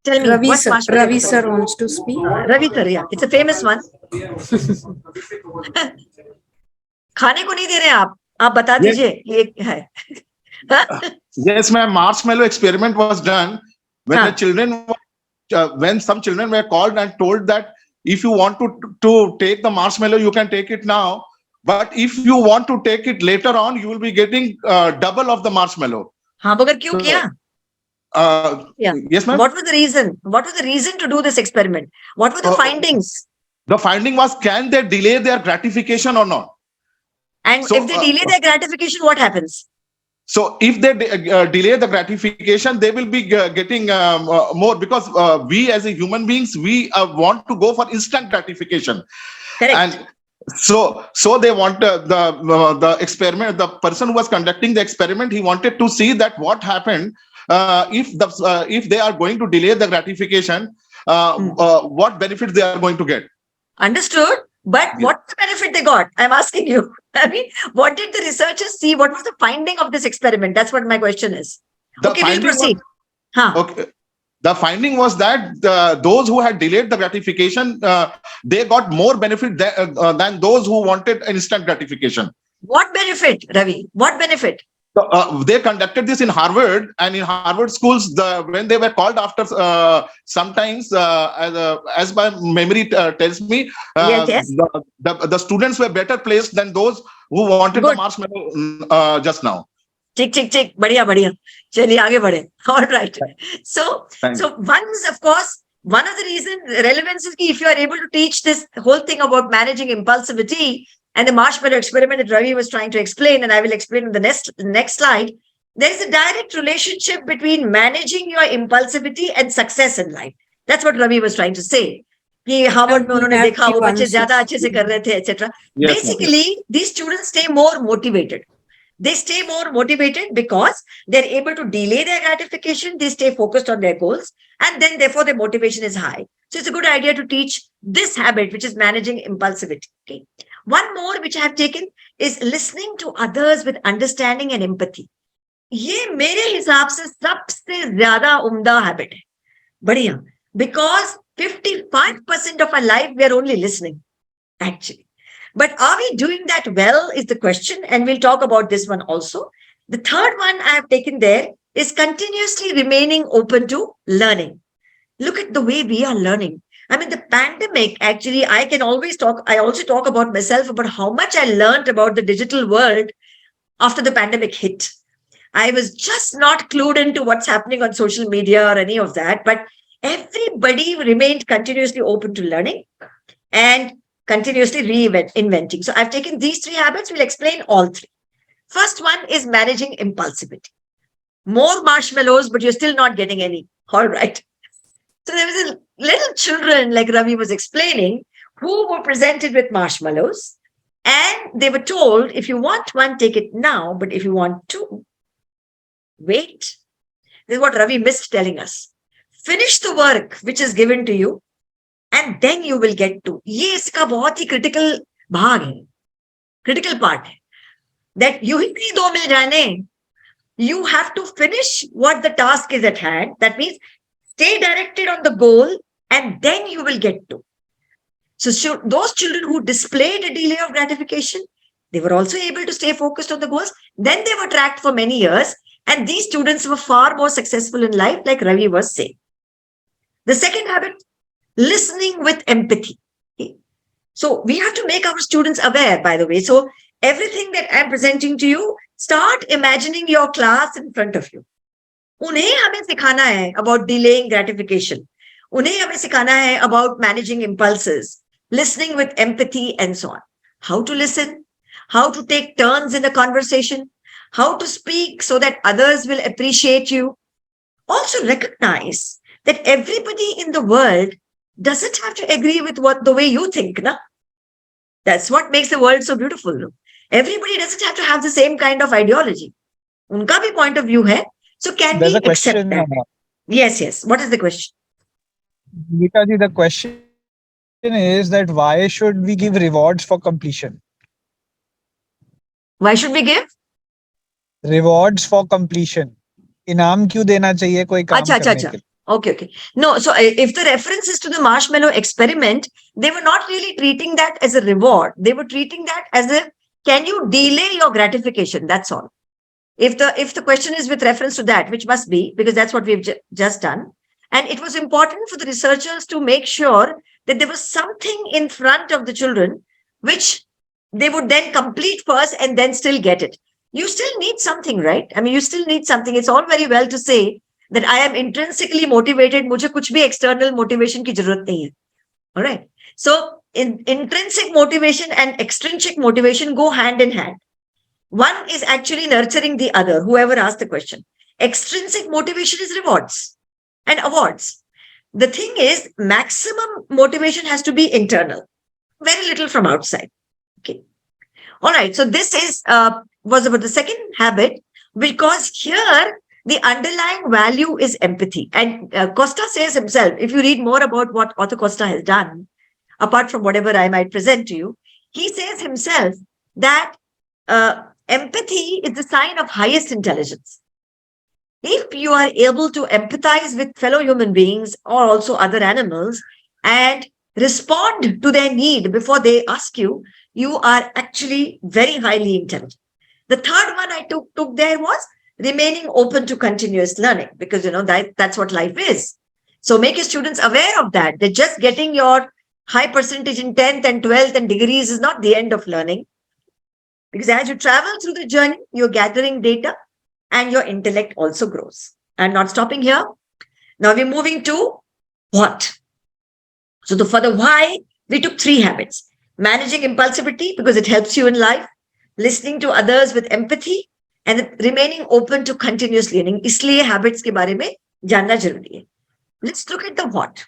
Tell me. Ravi what sir, marshmallow Ravi is sir that? wants to speak. Ravi sir, yeah. It's a famous one. खाने को नहीं दे रहे आप. आप बता दीजिए ये है. Yes, ma'am. Marshmallow experiment was done when the children, when some children were called and told that if you want to take the marshmallow, you can take it now. But if you want to take it later on, you will be getting double of the marshmallow. हाँ, मगर क्यों किया? Yeah. Yes, ma'am. What was the reason? What was the reason to do this experiment? What were the findings? The finding was, can they delay their gratification or not? And So, if they delay their gratification, what happens? So if they delay the gratification, they will be getting more, because we as a human beings, we want to go for instant gratification. Correct. And So they want the experiment. The person who was conducting the experiment, he wanted to see that what happened if they are going to delay the gratification, what benefits they are going to get. Understood. But what benefit they got? I'm asking you. I mean, what did the researchers see? What was the finding of this experiment? That's what my question is. Okay, we'll proceed. Okay. The finding was that those who had delayed the gratification, they got more benefit than those who wanted instant gratification. What benefit, Ravi? What benefit? So, they conducted this in Harvard, and in Harvard schools, when they were called after, sometimes, as my memory tells me, yes. The students were better placed than those who wanted the marshmallow just now. Tick, tick, tick. Badhiya, badhiya. Chaliye, aage badhe. All right. So one is, of course, one of the reasons, relevance is if you are able to teach this whole thing about managing impulsivity and the marshmallow experiment that Ravi was trying to explain, and I will explain in the next slide, there is a direct relationship between managing your impulsivity and success in life. That's what Ravi was trying to say. कि Harvard में उन्होंने देखा वो बच्चे ज्यादा अच्छे से कर रहे थे, etc. Basically, these students stay more motivated. They stay more motivated because they're able to delay their gratification. They stay focused on their goals, and then therefore their motivation is high. So it's a good idea to teach this habit, which is managing impulsivity. Okay. One more which I have taken is listening to others with understanding and empathy. ये मेरे हिसाब से सबसे ज्यादा उम्दा habit है. बढ़िया. Because 55% of our life we are only listening, actually. But are we doing that well is the question, and we'll talk about this one also. The third one I have taken there is continuously remaining open to learning. Look at the way we are learning. I mean, the pandemic, actually, I also talk about myself, about how much I learned about the digital world after the pandemic hit. I was just not clued into what's happening on social media or any of that, but everybody remained continuously open to learning and continuously reinventing. So I've taken these three habits. We'll explain all three. First one is managing impulsivity. More marshmallows, but you're still not getting any. All right. So there was a little children, like Ravi was explaining, who were presented with marshmallows, and they were told, if you want one, take it now, but if you want two, wait. This is what Ravi missed telling us. Finish the work which is given to you, and then you will get to. ये इसका बहुत ही critical भाग है, critical part है. That you ही नहीं दो मिल जाने. You have to finish what the task is at hand. That means stay directed on the goal, and then you will get to. So those children who displayed a delay of gratification, they were also able to stay focused on the goals. Then they were tracked for many years, and these students were far more successful in life, like Ravi was saying. The second habit, listening with empathy. Okay. So we have to make our students aware, by the way. So everything that I'm presenting to you, start imagining your class in front of you. उन्हें हमें सिखाना है about delaying gratification. उन्हें हमें सिखाना है about managing impulses, listening with empathy, and so on. How to listen, how to take turns in a conversation, how to speak so that others will appreciate you. Also recognize that everybody in the world doesn't have to agree with the way you think. Na? That's what makes the world so beautiful. No? Everybody doesn't have to have the same kind of ideology. Unka bhi point of view hai. So can we accept that? Yes. What is the question? Geeta ji, the question is that why should we give rewards for completion? Why should we give? Rewards for completion. इनाम क्यों देना चाहिए कोई काम करने के लिए? Okay. No, so if the reference is to the marshmallow experiment, they were not really treating that as a reward. They were treating that as a, can you delay your gratification? That's all. If the question is with reference to that, which must be, because that's what we've just done. And it was important for the researchers to make sure that there was something in front of the children, which they would then complete first and then still get it. You still need something, right? I mean, you still need something. It's all very well to say that I am intrinsically motivated. मुझे कुछ भी external motivation की जरूरत नहीं है. All right. So intrinsic motivation and extrinsic motivation go hand in hand. One is actually nurturing the other, whoever asked the question. Extrinsic motivation is rewards and awards. The thing is, maximum motivation has to be internal. Very little from outside. All right. So this is was about the second habit, because here the underlying value is empathy. And Costa says himself, if you read more about what Arthur Costa has done, apart from whatever I might present to you, he says himself that empathy is the sign of highest intelligence. If you are able to empathize with fellow human beings or also other animals and respond to their need before they ask you, you are actually very highly intelligent. The third one I took there was remaining open to continuous learning, because that's what life is. So make your students aware of that. They're just getting your high percentage in 10th and 12th and degrees is not the end of learning. Because as you travel through the journey, you're gathering data and your intellect also grows. I'm not stopping here. Now we're moving to what? So for the why, we took 3 habits. Managing impulsivity, because it helps you in life. Listening to others with empathy. And remaining open to continuous learning. Isliye habits ke baare mein janna zaruri hai. Let's look at the what.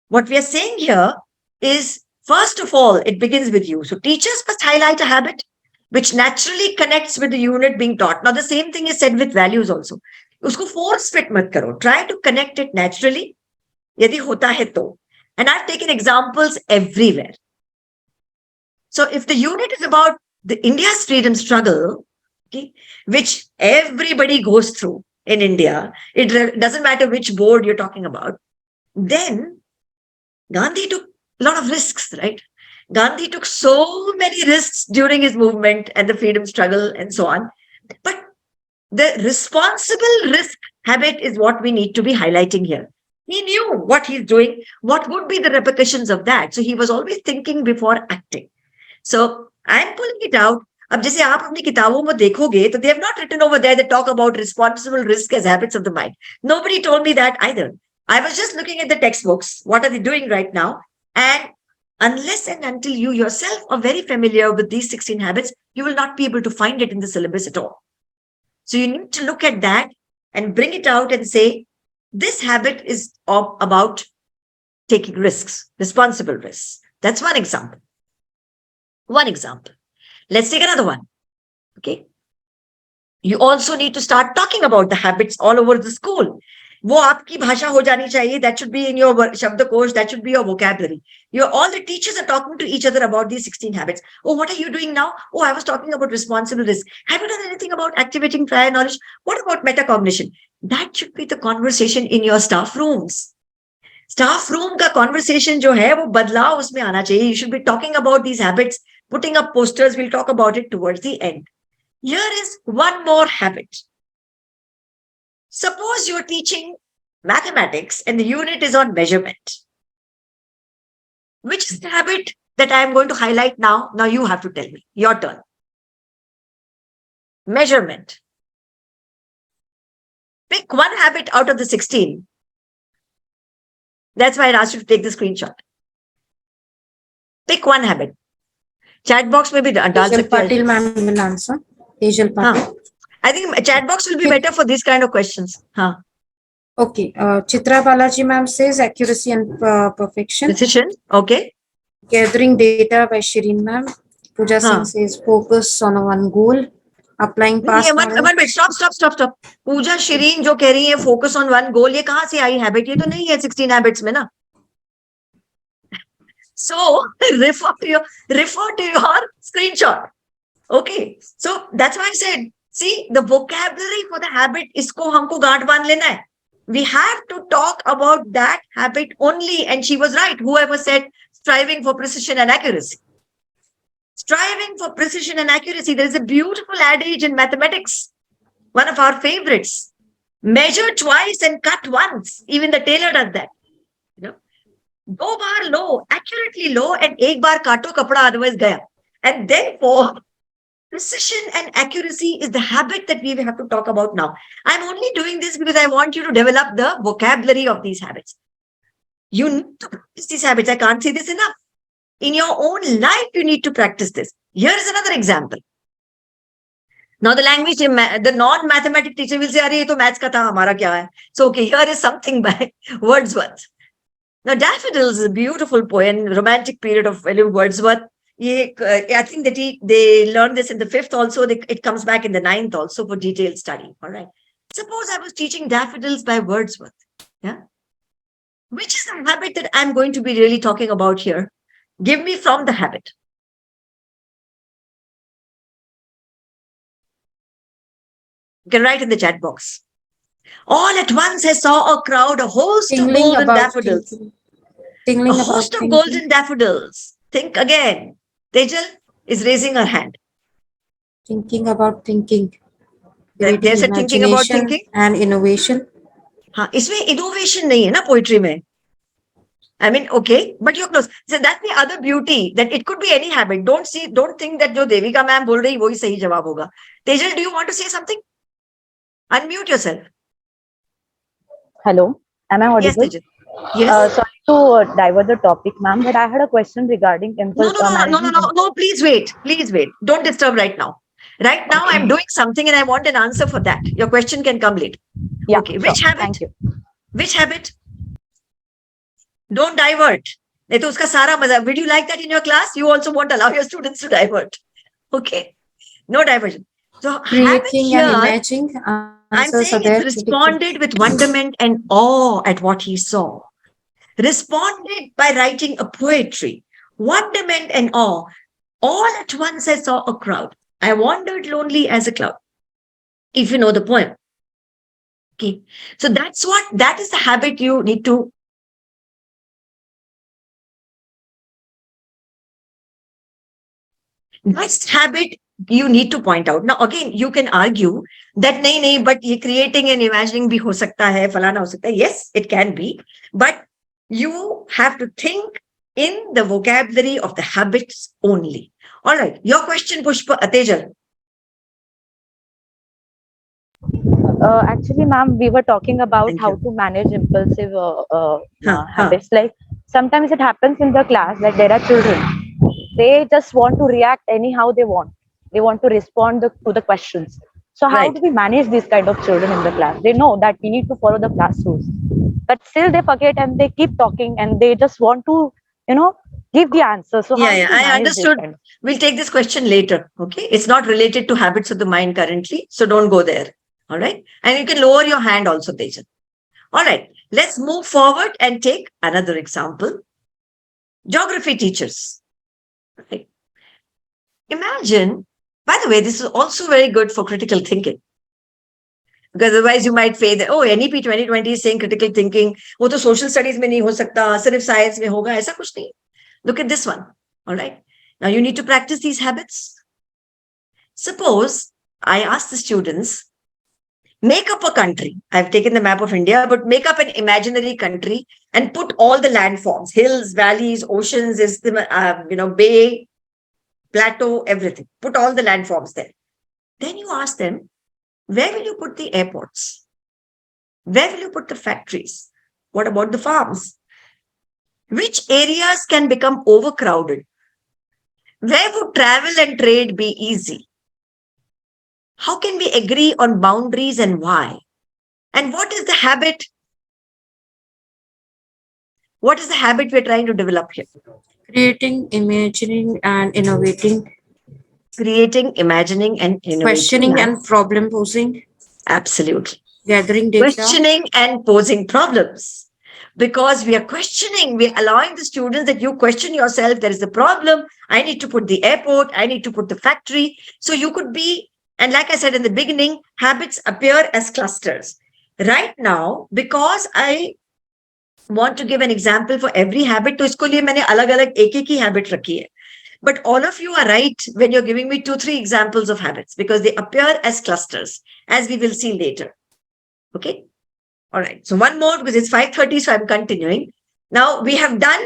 What we are saying here is, first of all, it begins with you. So teachers must highlight a habit which naturally connects with the unit being taught. Now, the same thing is said with values also. Usko force fit mat karo. Try to connect it naturally. Yadi hota hai to. And I've taken examples everywhere. So if the unit is about the India's freedom struggle, okay, which everybody goes through in India, it doesn't matter which board you're talking about, then Gandhi took a lot of risks, right? Gandhi took so many risks during his movement and the freedom struggle and so on. But the responsible risk habit is what we need to be highlighting here. He knew what he's doing, what would be the repercussions of that. So he was always thinking before acting. So I'm pulling it out. अब जैसे आप अपनी किताबों में देखोगे तो they have not written over there, they talk about responsible risk as habits of the mind. Nobody told me that either. I was just looking at the textbooks. What are they doing right now? And unless and until you yourself are very familiar with these 16 habits, you will not be able to find it in the syllabus at all. So you need to look at that and bring it out and say, this habit is about taking risks, responsible risks. That's one example. One example. Let's take another one. Okay. You also need to start talking about the habits all over the school. वो आपकी भाषा हो जानी चाहिए. That should be in your शब्दकोश. That should be your vocabulary. All the teachers are talking to each other about these 16 habits. Oh, what are you doing now? Oh, I was talking about responsible risk. Have you done anything about activating prior knowledge? What about metacognition? That should be the conversation in your staff rooms. Staff room का conversation जो है वो बदलाव उसमें आना चाहिए. You should be talking about these habits, putting up posters. We'll talk about it towards the end. Here is one more habit. Suppose you're teaching mathematics and the unit is on measurement. Which is the habit that I'm going to highlight now? Now you have to tell me. Your turn. Measurement. Pick one habit out of the 16. That's why I asked you to take the screenshot. Pick one habit. Chat box may be done. Patil ma'am will answer. Tejal Patil. I think chat box will be better for these kind of questions. Okay. Chitra Balaji ma'am says accuracy and perfection. Precision. Okay. Gathering data by Shireen ma'am. Pooja Singh says focus on one goal. Applying past. Stop. Pooja Shireen जो कह रही है focus on one goal, ये कहाँ से आई habit? ये तो नहीं है 16 habits में ना. So refer to your screenshot. Okay. So that's why I said, see, the vocabulary for the habit, इसको हमको गांठ बांध लेना है. We have to talk about that habit only. And she was right. Whoever said striving for precision and accuracy. Striving for precision and accuracy. There is a beautiful adage in mathematics. One of our favorites. Measure twice and cut once. Even the tailor does that. दो बार लो, accurately low, and एक बार काटो कपड़ा, otherwise गया. And therefore, precision and accuracy is the habit that we have to talk about now. I'm only doing this because I want you to develop the vocabulary of these habits. You need to practice these habits. I can't say this enough. In your own life, you need to practice this. Here is another example. Now the language, the non-mathematic teacher will say, "Arey, ye to maths ka tha, hamara kya hai?" So, okay, here is something by Wordsworth. Now, Daffodils is a beautiful poem, romantic period of William Wordsworth. I think that they learned this in the 5th also. It comes back in the 9th also for detailed study. All right. Suppose I was teaching Daffodils by Wordsworth. Yeah. Which is the habit that I'm going to be really talking about here? Give me from the habit. You can write in the chat box. All at once I saw a crowd, a host of Tingling golden about daffodils. thinking. Tingling A about host of thinking. golden daffodils. Think again. Tejal is raising her hand. Thinking about thinking. There's a thinking about Imagination thinking. and innovation. हाँ, इसमें innovation नहीं है ना poetry में. I mean, okay, but you're close. So that's the other beauty, that it could be any habit. Don't think that जो Devika ma'am बोल रही वही सही जवाब होगा. Tejal, do you want to say something? Unmute yourself. Hello, am I Yes, audible? Tejal. Yes. Sorry to divert the topic, ma'am, but I had a question regarding impulse No, please wait. Don't disturb right now. Right now, I'm doing something and I want an answer for that. Your question can come later. Yeah, okay, which sure. habit? Thank you. Which habit? Don't divert. नहीं तो उसका सारा मजा. Would you like that in your class? You also won't allow your students to divert. Okay. No diversion. So habit Creating here, and imagining. I'm saying it responded with wonderment and awe at what he saw. Responded by writing a poetry. Wonderment and awe. All at once I saw a crowd. I wandered lonely as a cloud. If you know the poem. Okay. So that is the habit you need to. Next habit you need to point out. Now, again, you can argue that nahi, but creating and imagining bhi ho sakta hai, falana ho sakta hai. Yes, it can be. But you have to think in the vocabulary of the habits only. All right. Your question, Pushpa, Tejal. Actually, ma'am, we were talking about how to manage impulsive habits. Like sometimes it happens in the class, like there are children. They just want to react anyhow they want. They want to respond to the questions. So how do we manage these kind of children in the class? They know that we need to follow the class rules, but still they forget and they keep talking and they just want to, give the answer. So I understood. We'll take this question later. Okay. It's not related to habits of the mind currently. So don't go there. All right. And you can lower your hand also, Tejan. All right. Let's move forward and take another example. Geography teachers. Right. Imagine, by the way, this is also very good for critical thinking. Because otherwise you might say that, NEP 2020 is saying critical thinking. वो तो social studies में नहीं हो सकता, सिर्फ science में होगा, ऐसा कुछ नहीं. Look at this one. All right. Now you need to practice these habits. Suppose I ask the students, make up a country. I've taken the map of India, but make up an imaginary country and put all the landforms, hills, valleys, oceans, bay, plateau, everything. Put all the landforms there. Then you ask them, where will you put the airports? Where will you put the factories? What about the farms? Which areas can become overcrowded? Where would travel and trade be easy? How can we agree on boundaries and why? And what is the habit? What is the habit we're trying to develop here? Creating, imagining, and innovating. Creating, imagining, and innovating. Questioning and problem posing. Absolutely. Gathering data. Questioning and posing problems. Because we are questioning, we're allowing the students that you question yourself. There is a problem. I need to put the airport. I need to put the factory. So you could be, and like I said in the beginning, habits appear as clusters. Right now, because I want to give an example for every habit, तो इसको लिए मैंने अलग-अलग एक-एक ही habit रखी है. But all of you are right when you're giving me 2-3 examples of habits because they appear as clusters, as we will see later. Okay. All right. So one more because it's 5:30, so I'm continuing. Now we have done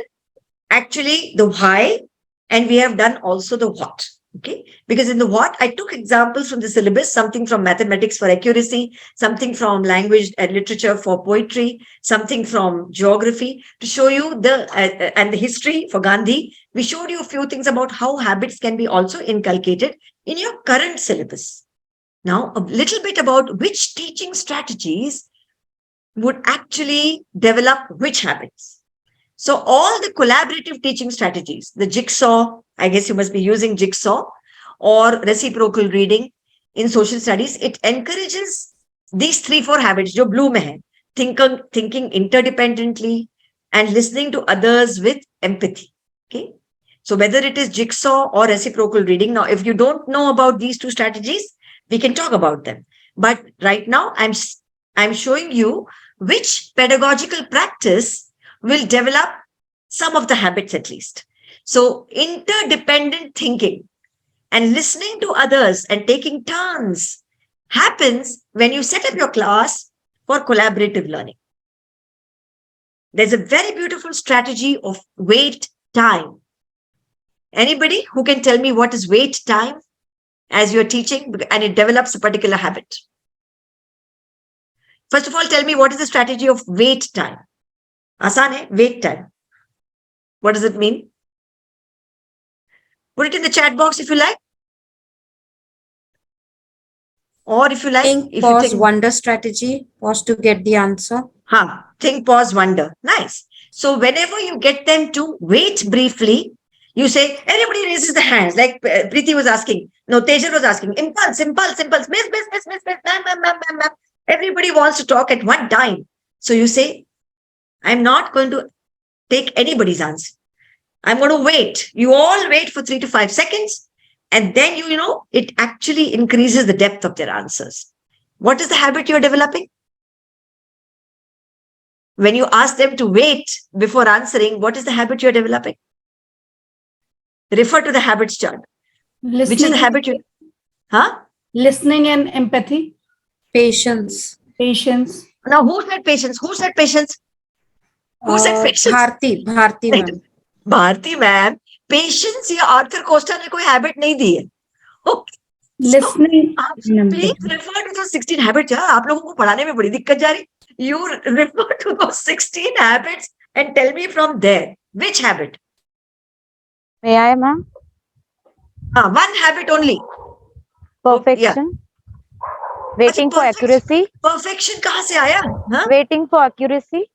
actually the why and we have done also the what. Okay. Because in the what, I took examples from the syllabus, something from mathematics for accuracy, something from language and literature for poetry, something from geography to show you and the history for Gandhi. We showed you a few things about how habits can be also inculcated in your current syllabus. Now, a little bit about which teaching strategies would actually develop which habits. So all the collaborative teaching strategies, the jigsaw, I guess you must be using jigsaw or reciprocal reading in social studies. It encourages these 3-4 habits, jo blue mein hai. Thinking interdependently and listening to others with empathy. Okay. So whether it is jigsaw or reciprocal reading, now if you don't know about these two strategies, we can talk about them. But right now, I'm showing you which pedagogical practice will develop some of the habits at least. So interdependent thinking and listening to others and taking turns happens when you set up your class for collaborative learning. There's a very beautiful strategy of wait time. Anybody who can tell me what is wait time as you're teaching, and it develops a particular habit? First of all, tell me what is the strategy of wait time? Aasan hai, wait time. What does it mean? Put it in the chat box if you like. Or if you like, Think, if pause, you think, wonder strategy, pause to get the answer. Think, pause, wonder. Nice. So whenever you get them to wait briefly, you say, everybody raises the hands, like Preeti was asking. No, Teja was asking. Impulse. Miss. Ma'am. Everybody wants to talk at one time. So you say, I'm not going to take anybody's answer. I'm going to wait. You all wait for 3 to 5 seconds. And then, it actually increases the depth of their answers. What is the habit you're developing? When you ask them to wait before answering, what is the habit you're developing? Refer to the habits chart. Listening. Which is the habit you... Listening and empathy. Patience. Now, who said patience? Who said patience? Who said patience? Bharti ma'am. Bharti ma'am, patience या Arthur Costa ने कोई habit नहीं दी है. Okay. Listening. Please refer to those 16 habits. यार आप लोगों को पढ़ाने में बड़ी दिक्कत जा रही. You refer to those 16 habits and tell me from there which habit. May I, ma'am? One habit only. Perfection. Waiting for accuracy. Perfection कहाँ से आया? Waiting for accuracy.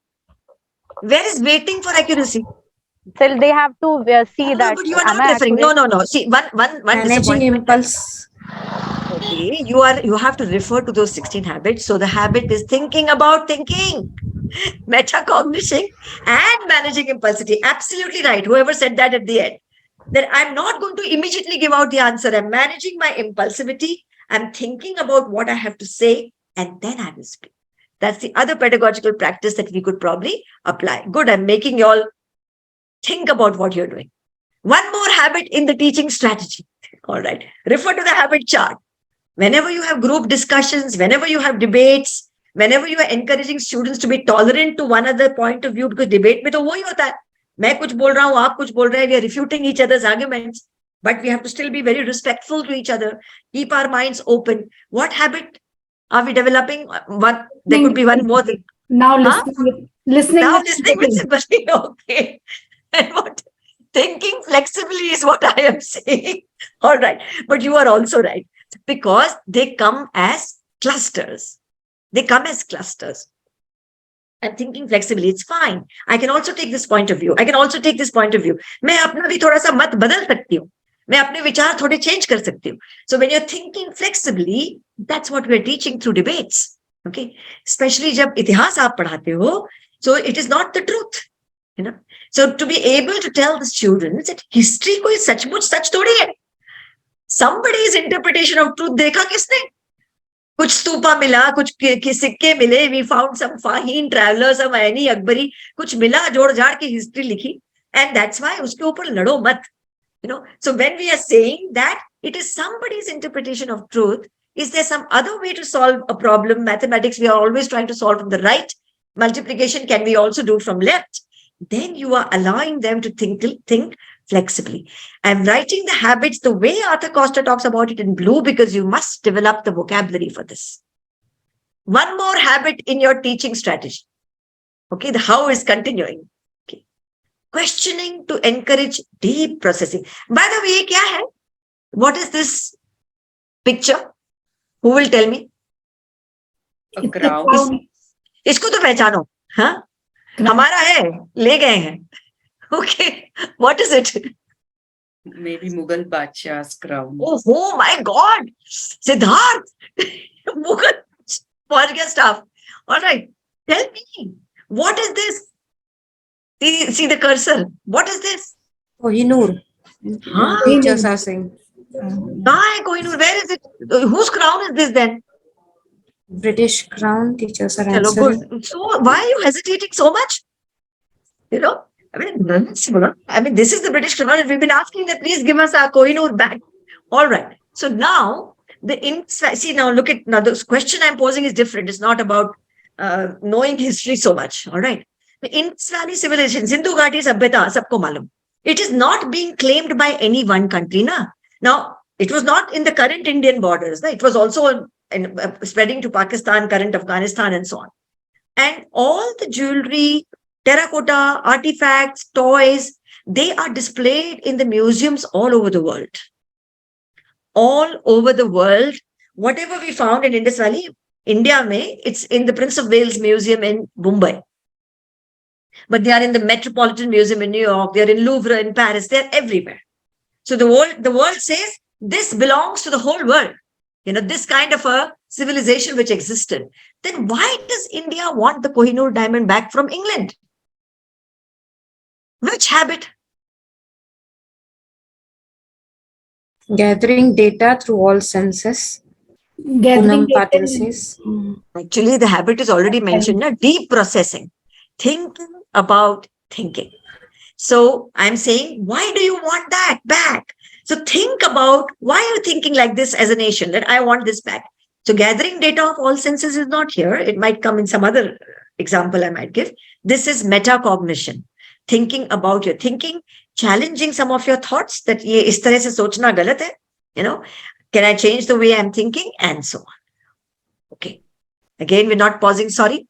Where is waiting for accuracy? So they have to see that. But you are not referring. No. See, one Managing impulse. Okay, you have to refer to those 16 habits. So the habit is thinking about thinking, metacognition, and managing impulsivity. Absolutely right. Whoever said that at the end. That I'm not going to immediately give out the answer. I'm managing my impulsivity. I'm thinking about what I have to say, and then I will speak. That's the other pedagogical practice that we could probably apply. Good. I'm making you all think about what you're doing. One more habit in the teaching strategy. All right. Refer to the habit chart. Whenever you have group discussions, whenever you have debates, whenever you are encouraging students to be tolerant to one other point of view, because debate में तो वही होता है. मैं कुछ बोल रहा हूँ, आप कुछ बोल रहे हैं. We are refuting each other's arguments, but we have to still be very respectful to each other. Keep our minds open. What habit are we developing? One. There could be one more thing. Now listening. Now listening with sympathy. Okay. And what? Thinking flexibly is what I am saying. All right. But you are also right. Because they come as clusters. I'm thinking flexibly. It's fine. I can also take this point of view. I can also take this point of view. मैं अपना भी थोड़ा सा मत बदल सकती हूँ. मैं अपने विचार थोड़े change कर सकती हूँ. So when you're thinking flexibly, that's what we're teaching through debates. Okay. Especially जब इतिहास आप पढ़ाते हो, so it is not the truth. So to be able to tell the students that history कोई सचमुच सच थोड़ी है. Somebody's interpretation of truth देखा किसने? कुछ स्तूपा मिला, कुछ सिक्के मिले. We found some Faheen travelers, some Aini Akbari, कुछ मिला, जोड़ जाड़ की history लिखी. And that's why उसके ऊपर लड़ो मत. So when we are saying that it is somebody's interpretation of truth, is there some other way to solve a problem? Mathematics, we are always trying to solve from the right. Multiplication, can we also do from left? Then you are allowing them to think flexibly. I'm writing the habits the way Arthur Costa talks about it in blue because you must develop the vocabulary for this. One more habit in your teaching strategy. Okay, the how is continuing. Okay. Questioning to encourage deep processing. By the way, kya hai? What is this picture? Who will tell me? A crowd. इसको तो पहचानो. हाँ? हमारा है, ले गए हैं. Okay, what is it? Maybe Mughal Badshah's crown. Oh my God, Siddharth, Mughal Warrior stuff. All right, tell me, what is this? See the cursor. What is this? Kohinoor. Huh? Teachers are saying. Kohinoor, where is it? Whose crown is this then? British crown. Teachers are Chalo, answering. good. So why are you hesitating so much? You know, I mean, this is the British crown, and we've been asking that please give us our Kohinoor back. All right. So now now look at now the question I'm posing is different. It's not about knowing history so much. All right. The Indus Valley civilization, Sindhu Ghati Sabhyata, sabko malum. It is not being claimed by any one country. Now, it was not in the current Indian borders. It was also spreading to Pakistan, current Afghanistan, and so on. And all the jewelry, terracotta, artifacts, toys, they are displayed in the museums all over the world. All over the world. Whatever we found in Indus Valley, India it's in the Prince of Wales Museum in Mumbai. But they are in the Metropolitan Museum in New York, they're in Louvre in Paris, they're everywhere. So the world says this belongs to the whole world. This kind of a civilization which existed. Then why does India want the Kohinoor diamond back from England? Which habit? Gathering data through all senses. Gathering Poonam Patil says. Actually, the habit is already mentioned, deep processing. Thinking about thinking. So I'm saying, why do you want that back? So think about why you're thinking like this as a nation, that I want this back. So gathering data of all senses is not here. It might come in some other example I might give. This is metacognition. Thinking about your thinking, challenging some of your thoughts that ye is tarah se sochna galat hai. Can I change the way I'm thinking? And so on. Okay. Again, we're not pausing, sorry.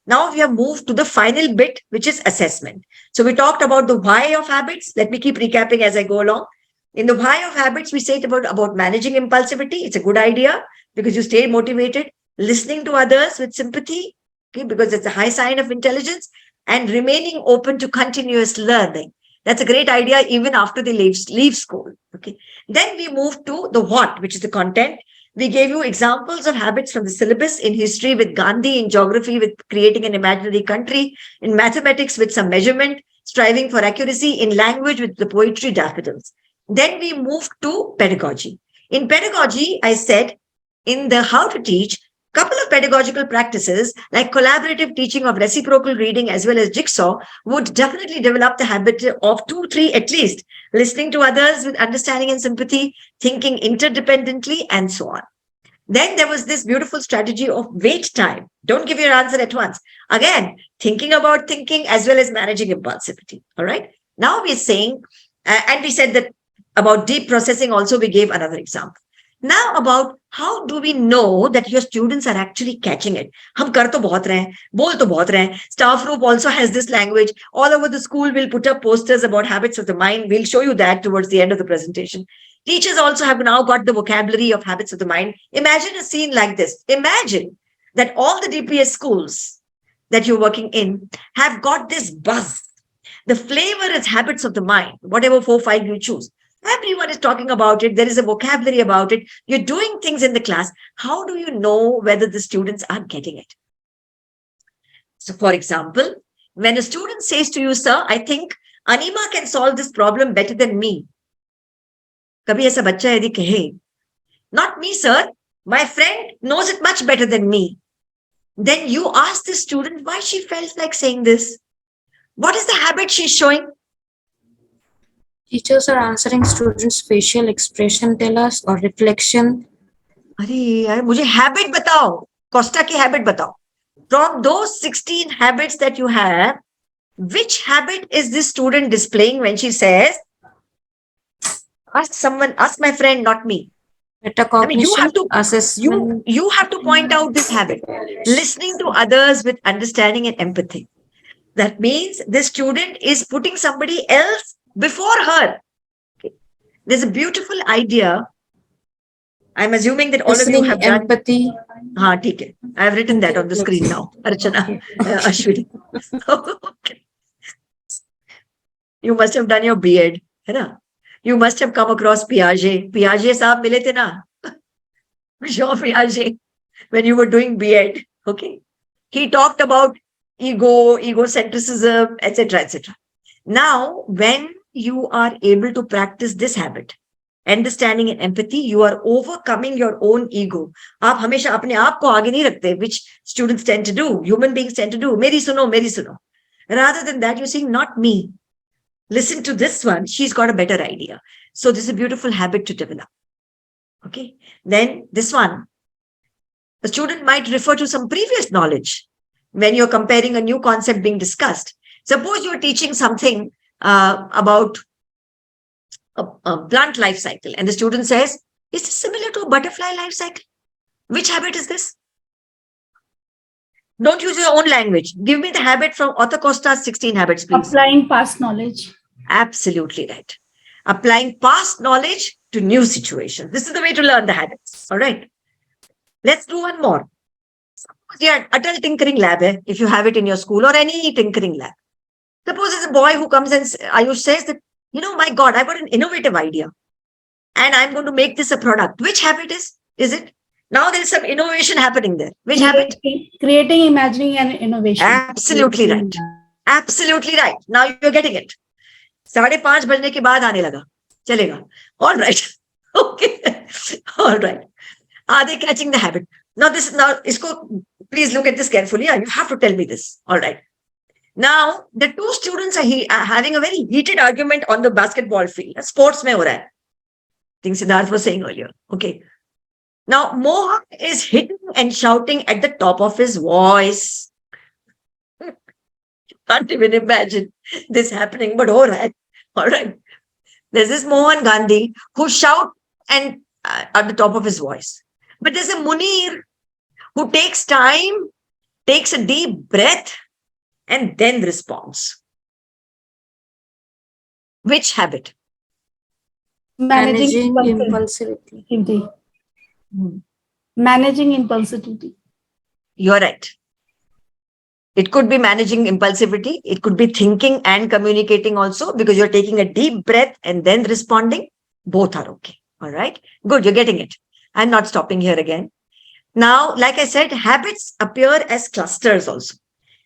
Now we have moved to the final bit, which is assessment. So we talked about the why of habits. Let me keep recapping as I go along. In the why of habits, we said about managing impulsivity. It's a good idea because you stay motivated, listening to others with sympathy, okay, because it's a high sign of intelligence, and remaining open to continuous learning. That's a great idea even after they leave school. Okay. Then we move to the what, which is the content. We gave you examples of habits from the syllabus, in history with Gandhi, in geography with creating an imaginary country, in mathematics with some measurement, striving for accuracy, in language with the poetry daffodils. Then we moved to pedagogy. In pedagogy, I said in the how to teach, couple of pedagogical practices like collaborative teaching of reciprocal reading as well as jigsaw would definitely develop the habit of 2, 3 at least, listening to others with understanding and sympathy, thinking interdependently, and so on. Then there was this beautiful strategy of wait time. Don't give your answer at once. Again, thinking about thinking as well as managing impulsivity. All right. Now we're saying, and we said that about deep processing also, we gave another example. Now about how do we know that your students are actually catching it? Hum kar to bahut rahe hain, bol to bahut rahe hain. Staff group also has this language. All over the school, we'll put up posters about habits of the mind. We'll show you that towards the end of the presentation. Teachers also have now got the vocabulary of habits of the mind. Imagine a scene like this. Imagine that all the DPS schools that you're working in have got this buzz. The flavor is habits of the mind, whatever 4, 5 you choose. Everyone is talking about it. There is a vocabulary about it. You're doing things in the class. How do you know whether the students are getting it? So, for example, when a student says to you, sir, I think Anima can solve this problem better than me. Kabhi aisa bachcha yadi kahe, not me, sir. My friend knows it much better than me. Then you ask the student why she felt like saying this. What is the habit she's showing? Teachers are answering students' facial expression, tell us, or reflection. अरे यार मुझे habit बताओ, Costa की habit बताओ. From those 16 habits that you have, which habit is this student displaying when she says, ask my friend, not me. I mean, you have to point out this habit. Listening to others with understanding and empathy. That means this student is putting somebody else before her. Okay. There's a beautiful idea. I'm assuming that all Listening, of you have done empathy. Haan, theek hai. I have written that on the screen now. Archana, Ashwini. Okay. You must have done your B.Ed. Hai na? You must have come across Piaget. Piaget saab mile the na? Jean Piaget, when you were doing B.Ed. Okay. He talked about ego, egocentrism, etc., etc. Now, when you are able to practice this habit, understanding and empathy, you are overcoming your own ego. आप हमेशा अपने आप को आगे नहीं रखते, which students tend to do, human beings tend to do. मेरी सुनो. Rather than that, you're saying, not me. Listen to this one. She's got a better idea. So this is a beautiful habit to develop. Okay. Then this one, the student might refer to some previous knowledge when you're comparing a new concept being discussed. Suppose you're teaching something about a plant life cycle, and the student says, is this similar to a butterfly life cycle? Which habit is this? Don't use your own language. Give me the habit from Arthur Costa's 16 Habits, please. Applying past knowledge. Absolutely right. Applying past knowledge to new situations. This is the way to learn the habits. All right. Let's do one more. Yeah, adult tinkering lab, if you have it in your school or any tinkering lab. Suppose there's a boy who comes and Ayush says that, my God, I've got an innovative idea and I'm going to make this a product. Which habit is it? Now there's some innovation happening there. Which habit? Creating, imagining, and innovation. Absolutely right. Absolutely right. Now you're getting it. 5:30 बजने के बाद आने लगा. चलेगा. All right. Okay. All right. Are they catching the habit? Now please look at this carefully. You have to tell me this. All right. Now, the two students are having a very heated argument on the basketball field. Sports mein ho raha hai. I think Siddharth was saying earlier. Okay. Now, Mohan is hitting and shouting at the top of his voice. Can't even imagine this happening, but all right. All right. There's this Mohan Gandhi who shouts and at the top of his voice. But there's a Munir who takes time, takes a deep breath, and then responds. Which habit? Managing impulsivity. Managing impulsivity. You're right. It could be managing impulsivity. It could be thinking and communicating also, because you're taking a deep breath and then responding. Both are okay. All right. Good. You're getting it. I'm not stopping here again. Now, like I said, habits appear as clusters also.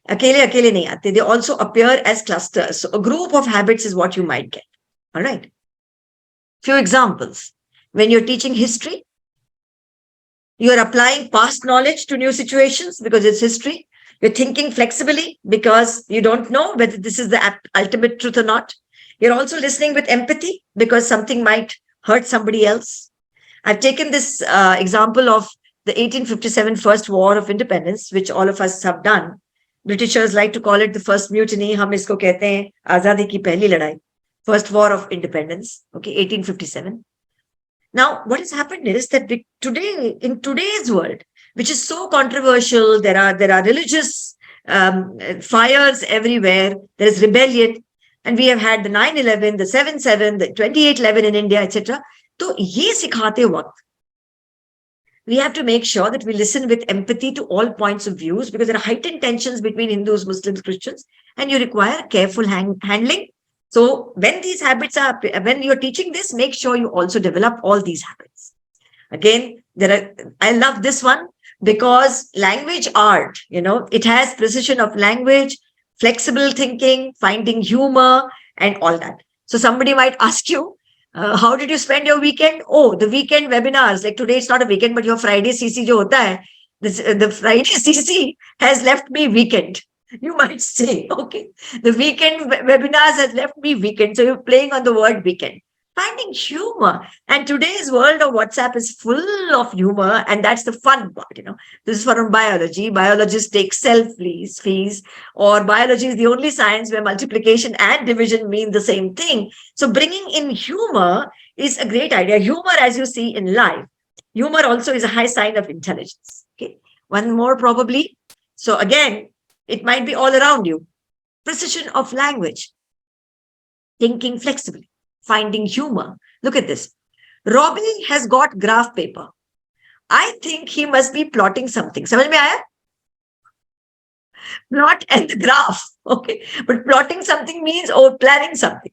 Akele nahi aate. They also appear as clusters. So a group of habits is what you might get. All right. Few examples. When you're teaching history, you're applying past knowledge to new situations because it's history. You're thinking flexibly because you don't know whether this is the ultimate truth or not. You're also listening with empathy because something might hurt somebody else. I've taken this example of the 1857 First War of Independence, which all of us have done. Britishers like to call it the first mutiny. Hum isko kehte hain Azadi ki pehli ladai. First War of Independence. Okay, 1857. Now, what has happened is that today, in today's world, which is so controversial, there are religious fires everywhere. There is rebellion, and we have had the 9/11, the 7/7, the 28/11 in India, etc. So, ye sikhate waqt, we have to make sure that we listen with empathy to all points of views, because there are heightened tensions between Hindus, Muslims, Christians, and you require careful handling. So when these habits when you're teaching this, make sure you also develop all these habits. Again, I love this one because language art, it has precision of language, flexible thinking, finding humor, and all that. So somebody might ask you, how did you spend your weekend? Oh, the weekend webinars, like today it's not a weekend, but your Friday CC jo hota hai, the Friday CC has left me weekend. You might say, okay, the weekend webinars has left me weekend. So you're playing on the word weekend. Finding humor. And today's world of WhatsApp is full of humor. And that's the fun part, This is from biology. Biologists take fees. Or biology is the only science where multiplication and division mean the same thing. So bringing in humor is a great idea. Humor, as you see in life. Humor also is a high sign of intelligence. Okay. One more probably. So again, it might be all around you. Precision of language. Thinking flexibly. Finding humor. Look at this. Robbie has got graph paper. I think he must be plotting something. Samajh mein aaya? Plot and the graph. Okay. But plotting something means planning something.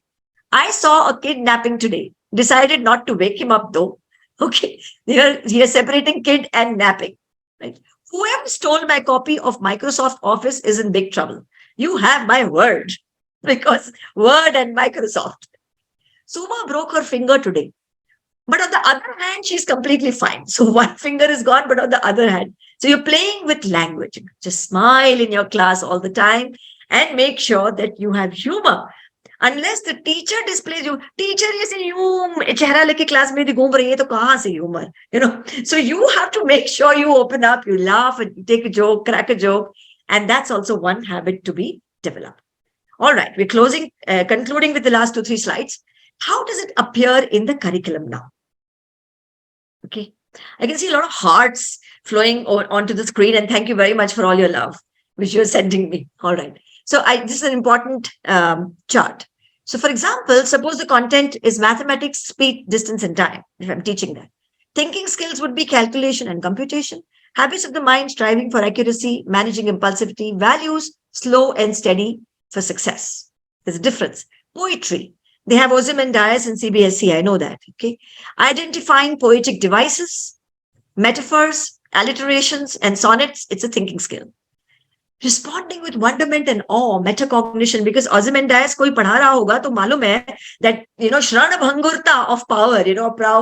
I saw a kidnapping today. decided not to wake him up though. Okay, you're separating kid and napping, right? Whoever stole my copy of Microsoft Office is in big trouble. You have my word, because Word and Microsoft. Suma broke her finger today. But on the other hand, she's completely fine. So one finger is gone, but on the other hand. So you're playing with language. Just smile in your class all the time and make sure that you have humor. Unless the teacher displays you, teacher is in chehra leke class mein ghum rahi hai, to kahan se humor? So you have to make sure you open up, you laugh, and you take a joke, crack a joke. And that's also one habit to be developed. All right, we're concluding with the last 2-3 slides. How does it appear in the curriculum now? Okay, I can see a lot of hearts flowing onto the screen, and thank you very much for all your love, which you're sending me. All right. So this is an important chart. So for example, suppose the content is mathematics, speed, distance, and time, if I'm teaching that. Thinking skills would be calculation and computation. Habits of the mind, striving for accuracy, managing impulsivity, values, slow and steady for success. There's a difference. Poetry. They have Ozymandias and CBSE, I know that. Okay. Identifying poetic devices, metaphors, alliterations, and sonnets, it's a thinking skill. Responding with wonderment and awe, metacognition, because Ozymandias koi padha raha hoga to malum hai that, Shrana Bhangurta of power,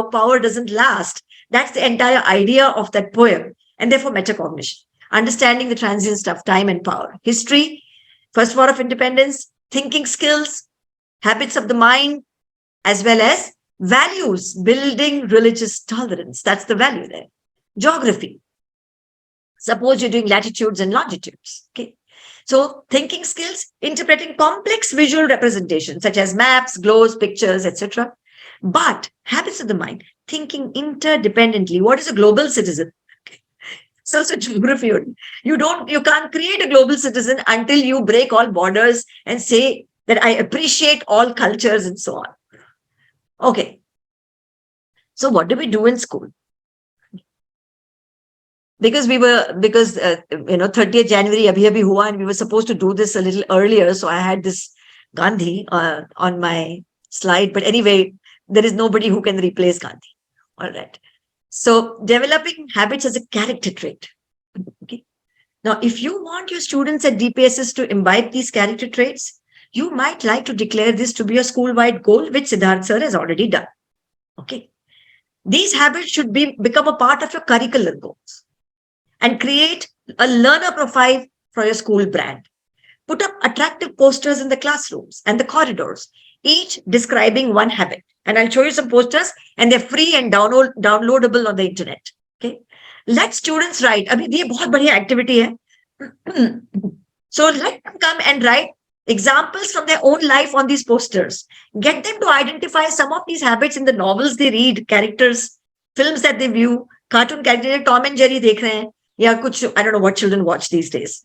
power doesn't last. That's the entire idea of that poem. And therefore metacognition, understanding the transient stuff, time and power. History, First War of Independence, thinking skills, habits of the mind, as well as values, building religious tolerance. That's the value there. Geography. Suppose you're doing latitudes and longitudes. Okay. So thinking skills, interpreting complex visual representations such as maps, globes, pictures, etc. But habits of the mind, thinking interdependently. What is a global citizen? Okay. So geography. You can't create a global citizen until you break all borders and say that I appreciate all cultures and so on. Okay. So what do we do in school? Because 30th January abhi hua, and we were supposed to do this a little earlier. So I had this Gandhi on my slide. But anyway, there is nobody who can replace Gandhi. All right. So developing habits as a character trait. Okay. Now, if you want your students at DPSS to imbibe these character traits, you might like to declare this to be a school-wide goal, which Siddharth sir has already done. Okay. These habits should become a part of your curricular goals. And create a learner profile for your school brand. Put up attractive posters in the classrooms and the corridors, each describing one habit. And I'll show you some posters, and they're free and downloadable on the internet. Okay. Let students write. I mean, this is a very big activity. Hai. So let them come and write examples from their own life on these posters. Get them to identify some of these habits in the novels they read, characters, films that they view, cartoon characters, Tom and Jerry dekh rahe hain. Yeah, I don't know what children watch these days,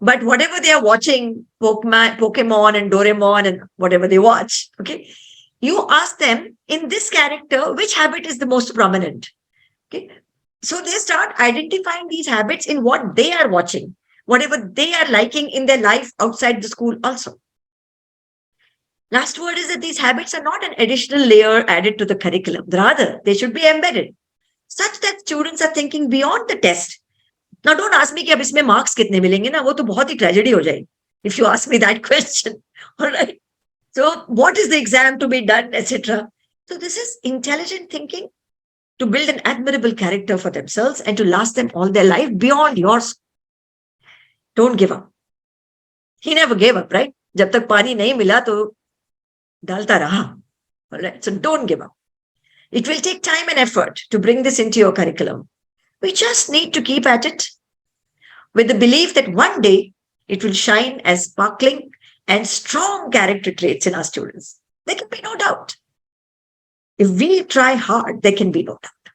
but whatever they are watching, Pokemon and Doraemon and whatever they watch, okay, you ask them, in this character, which habit is the most prominent? Okay, so they start identifying these habits in what they are watching, whatever they are liking in their life outside the school also. Last word is that these habits are not an additional layer added to the curriculum. Rather, they should be embedded, such that students are thinking beyond the test. Now, don't ask me कि अब इसमें marks कितने मिलेंगे ना, वो तो बहुत ही tragedy हो जाएगी if you ask me that question. All right. So, what is the exam to be done, etc. So, this is intelligent thinking to build an admirable character for themselves and to last them all their life beyond yours. Don't give up. He never gave up, right? जब तक पानी नहीं मिला तो डालता रहा. All right. So, don't give up. It will take time and effort to bring this into your curriculum. We just need to keep at it with the belief that one day it will shine as sparkling and strong character traits in our students. There can be no doubt. If we try hard, there can be no doubt.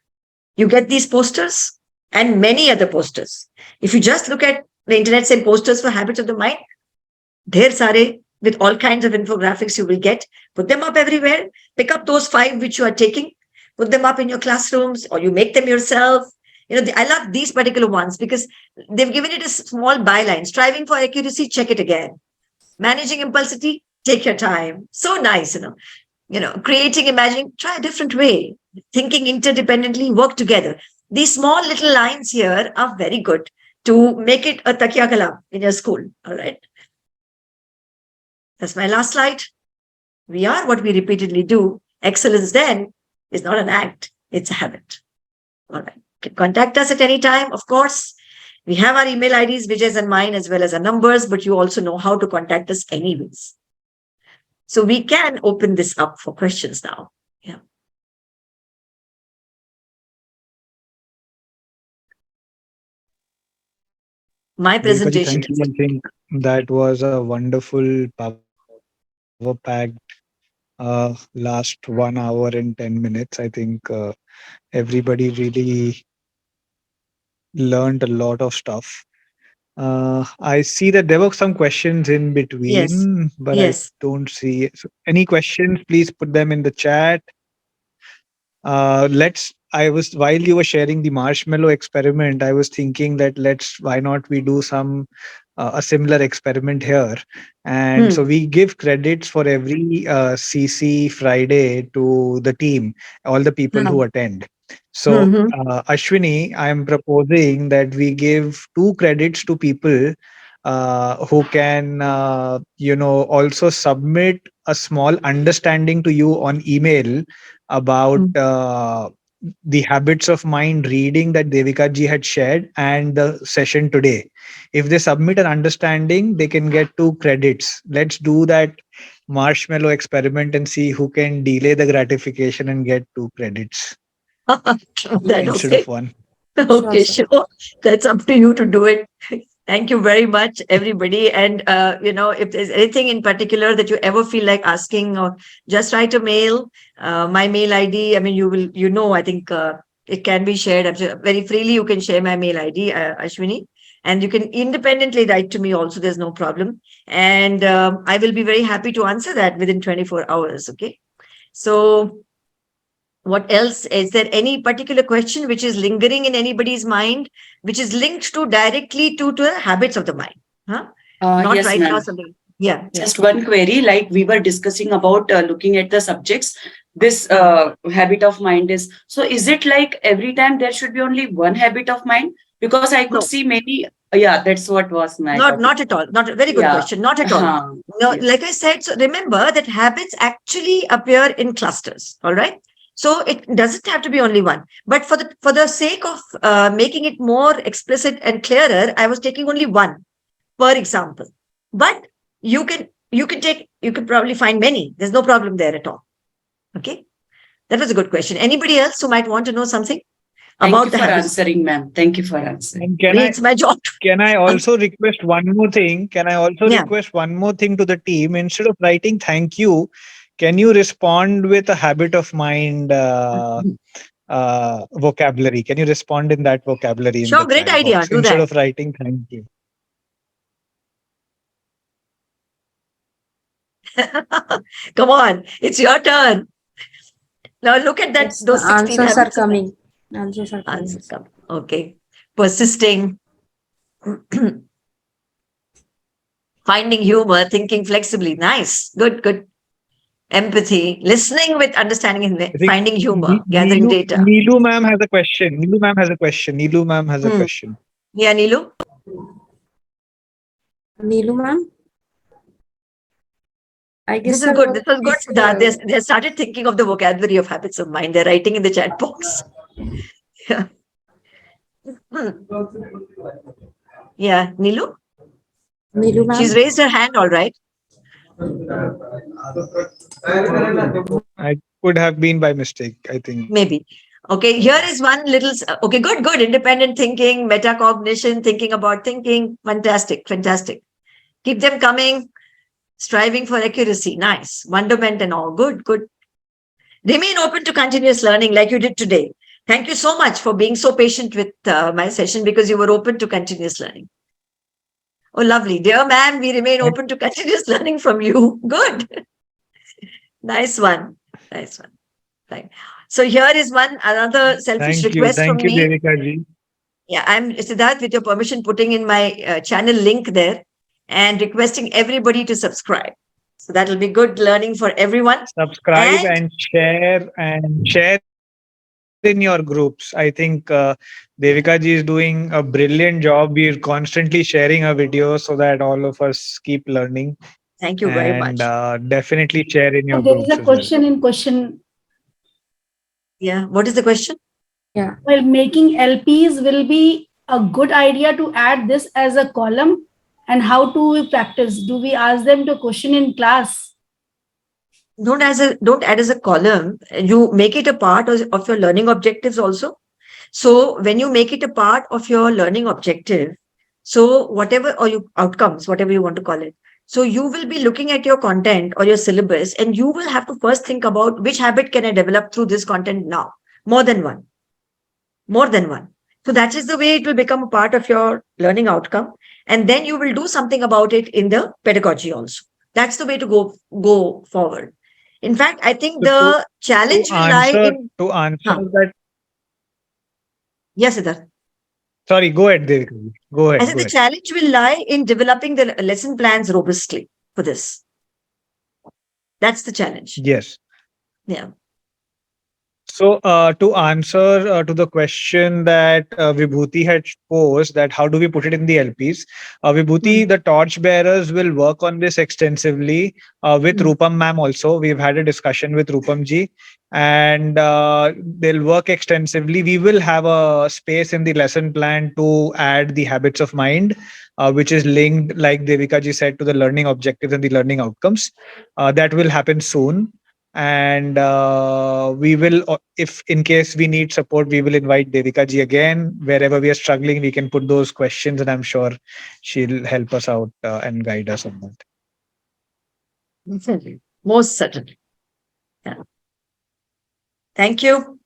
You get these posters and many other posters. If you just look at the internet, say posters for habits of the mind, dher sare with all kinds of infographics you will get. Put them up everywhere. Pick up those 5 which you are taking. Put them up in your classrooms, or you make them yourself. I love these particular ones because they've given it a small byline. Striving for accuracy, check it again. Managing impulsivity, take your time. So nice, creating, imagining, try a different way, thinking interdependently, work together. These small little lines here are very good to make it a Takiya Kalam in your school. All right. That's my last slide. We are what we repeatedly do. Excellence then is not an act, it's a habit. All right. You can contact us at any time, of course. We have our email IDs, Vijay's and mine, as well as our numbers, but you also know how to contact us anyways. So we can open this up for questions now. Yeah. My presentation. Thank you. I think that was a wonderful power-packed last 1 hour and 10 minutes. I think everybody really learned a lot of stuff. I see that there were some questions in between, but I don't see. So any questions, please put them in the chat. While you were sharing the marshmallow experiment, I was thinking that why not we do a similar experiment here. And so we give credits for every CC Friday to the team, all the people who attend. So Ashwini, I am proposing that we give 2 credits to people who can, also submit a small understanding to you on email about the habits of mind reading that Devika ji had shared and the session today. If they submit an understanding, they can get 2 credits. Let's do that marshmallow experiment and see who can delay the gratification and get 2 credits instead of 1. Okay, sure. That's up to you to do it. Thank you very much, everybody. And, if there's anything in particular that you ever feel like asking, or just write a mail, my mail ID, I mean, I think it can be shared very freely. You can share my mail ID, Ashwini, and you can independently write to me also. There's no problem. And I will be very happy to answer that within 24 hours. Okay. So what else? Is there any particular question which is lingering in anybody's mind, which is linked directly to the habits of the mind? Not yes, right ma'am. now something. Yeah. Just one query, like we were discussing about looking at the subjects, this habit of mind is, so is it like every time there should be only one habit of mind? Because I could see many, that's what was my Not at all. Not a very good question. Not at all. No, like I said, so remember that habits actually appear in clusters. All right. So it doesn't have to be only one, but for the sake of making it more explicit and clearer, I was taking only one, per example. But you can probably find many. There's no problem there at all. Okay, that was a good question. Anybody else who might want to know something about the habits? Answering, ma'am. Thank you for answering. It's my job. Can I also request one more thing? Request one more thing to the team? Instead of writing thank you, can you respond with a habit of mind vocabulary? Can you respond in that vocabulary? Sure, great idea. Do instead that. of writing thank you. Come on, it's your turn. Now look at that. Those 16 answers are habits. coming. Answers are coming. Answers come. Okay. Persisting. Finding humor, thinking flexibly. Nice. Good. Empathy, listening with understanding, and finding humor, gathering data. Neelu ma'am has a question. Yeah, Neelu. Neelu ma'am? I guess This is good. This was good. Siddharth. They started thinking of the vocabulary of habits of mind. They're writing in the chat box. Yeah. Yeah, Neelu? Neelu ma'am? She's raised her hand, all right. I could have been by mistake, I think. Maybe. Okay, here is one little. Okay, good. Independent thinking, metacognition, thinking about thinking. Fantastic. Keep them coming. Striving for accuracy. Nice. Wonderment and all. Good. Remain open to continuous learning like you did today. Thank you so much for being so patient with my session, because you were open to continuous learning. Oh, lovely. Dear ma'am, we remain open to continuous learning from you. Good. Nice one. Right. So here is another selfish request from me. Thank you, Devika ji. Yeah, I'm Siddharth, with your permission, putting in my channel link there and requesting everybody to subscribe. So that will be good learning for everyone. Subscribe and share in your groups. I think Devika ji is doing a brilliant job. We're constantly sharing her videos so that all of us keep learning. Thank you very much. And definitely share in your There groups is a as well. question in question. Yeah. What is the question? Yeah. Well, making LPs will be a good idea to add this as a column. And how do we practice? Do we ask them to question in class? Don't add as a column. You make it a part of your learning objectives also. So when you make it a part of your learning objective, so whatever, or your outcomes, whatever you want to call it. So you will be looking at your content or your syllabus, and you will have to first think about which habit can I develop through this content now? More than one. So that is the way it will become a part of your learning outcome. And then you will do something about it in the pedagogy also. That's the way to go forward. In fact, I think the challenge will lie in... To answer that... Yes, Siddharth. Sorry, go ahead, Devika. Go ahead. I think the challenge will lie in developing the lesson plans robustly for this. That's the challenge. Yes. Yeah. So to answer to the question that Vibhuti had posed, that how do we put it in the LPs? Vibhuti, the torch bearers will work on this extensively with Rupam ma'am also. We've had a discussion with Rupam ji, and they'll work extensively. We will have a space in the lesson plan to add the habits of mind, which is linked, like Devika ji said, to the learning objectives and the learning outcomes. That will happen soon. And we will, if in case we need support, we will invite Devika ji again. Wherever we are struggling, we can put those questions, and I'm sure she'll help us out and guide us on that. Certainly. Most certainly. Yeah. Thank you.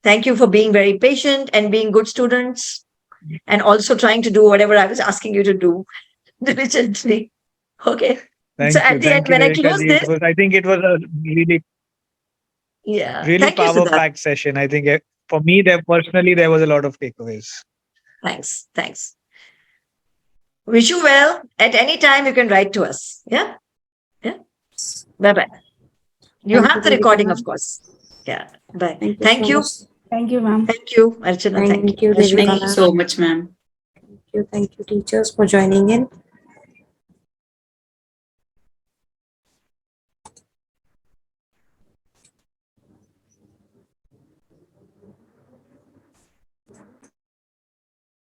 Thank you for being very patient and being good students, and also trying to do whatever I was asking you to do diligently. Okay. Thank So you. at the end, Thank you, when I Devika close ji. this, I think it was a really thank you, Siddharth. power-packed session. I think for me, there was a lot of takeaways. Thanks. Wish you well. At any time, you can write to us. Yeah. Bye-bye. You have the recording, of course. Yeah. Bye. Thank you. Thank you, ma'am. Thank you, Archana. Thank you. Devika Ashwini. ma'am. Much, ma'am. Thank you, teachers, for joining in.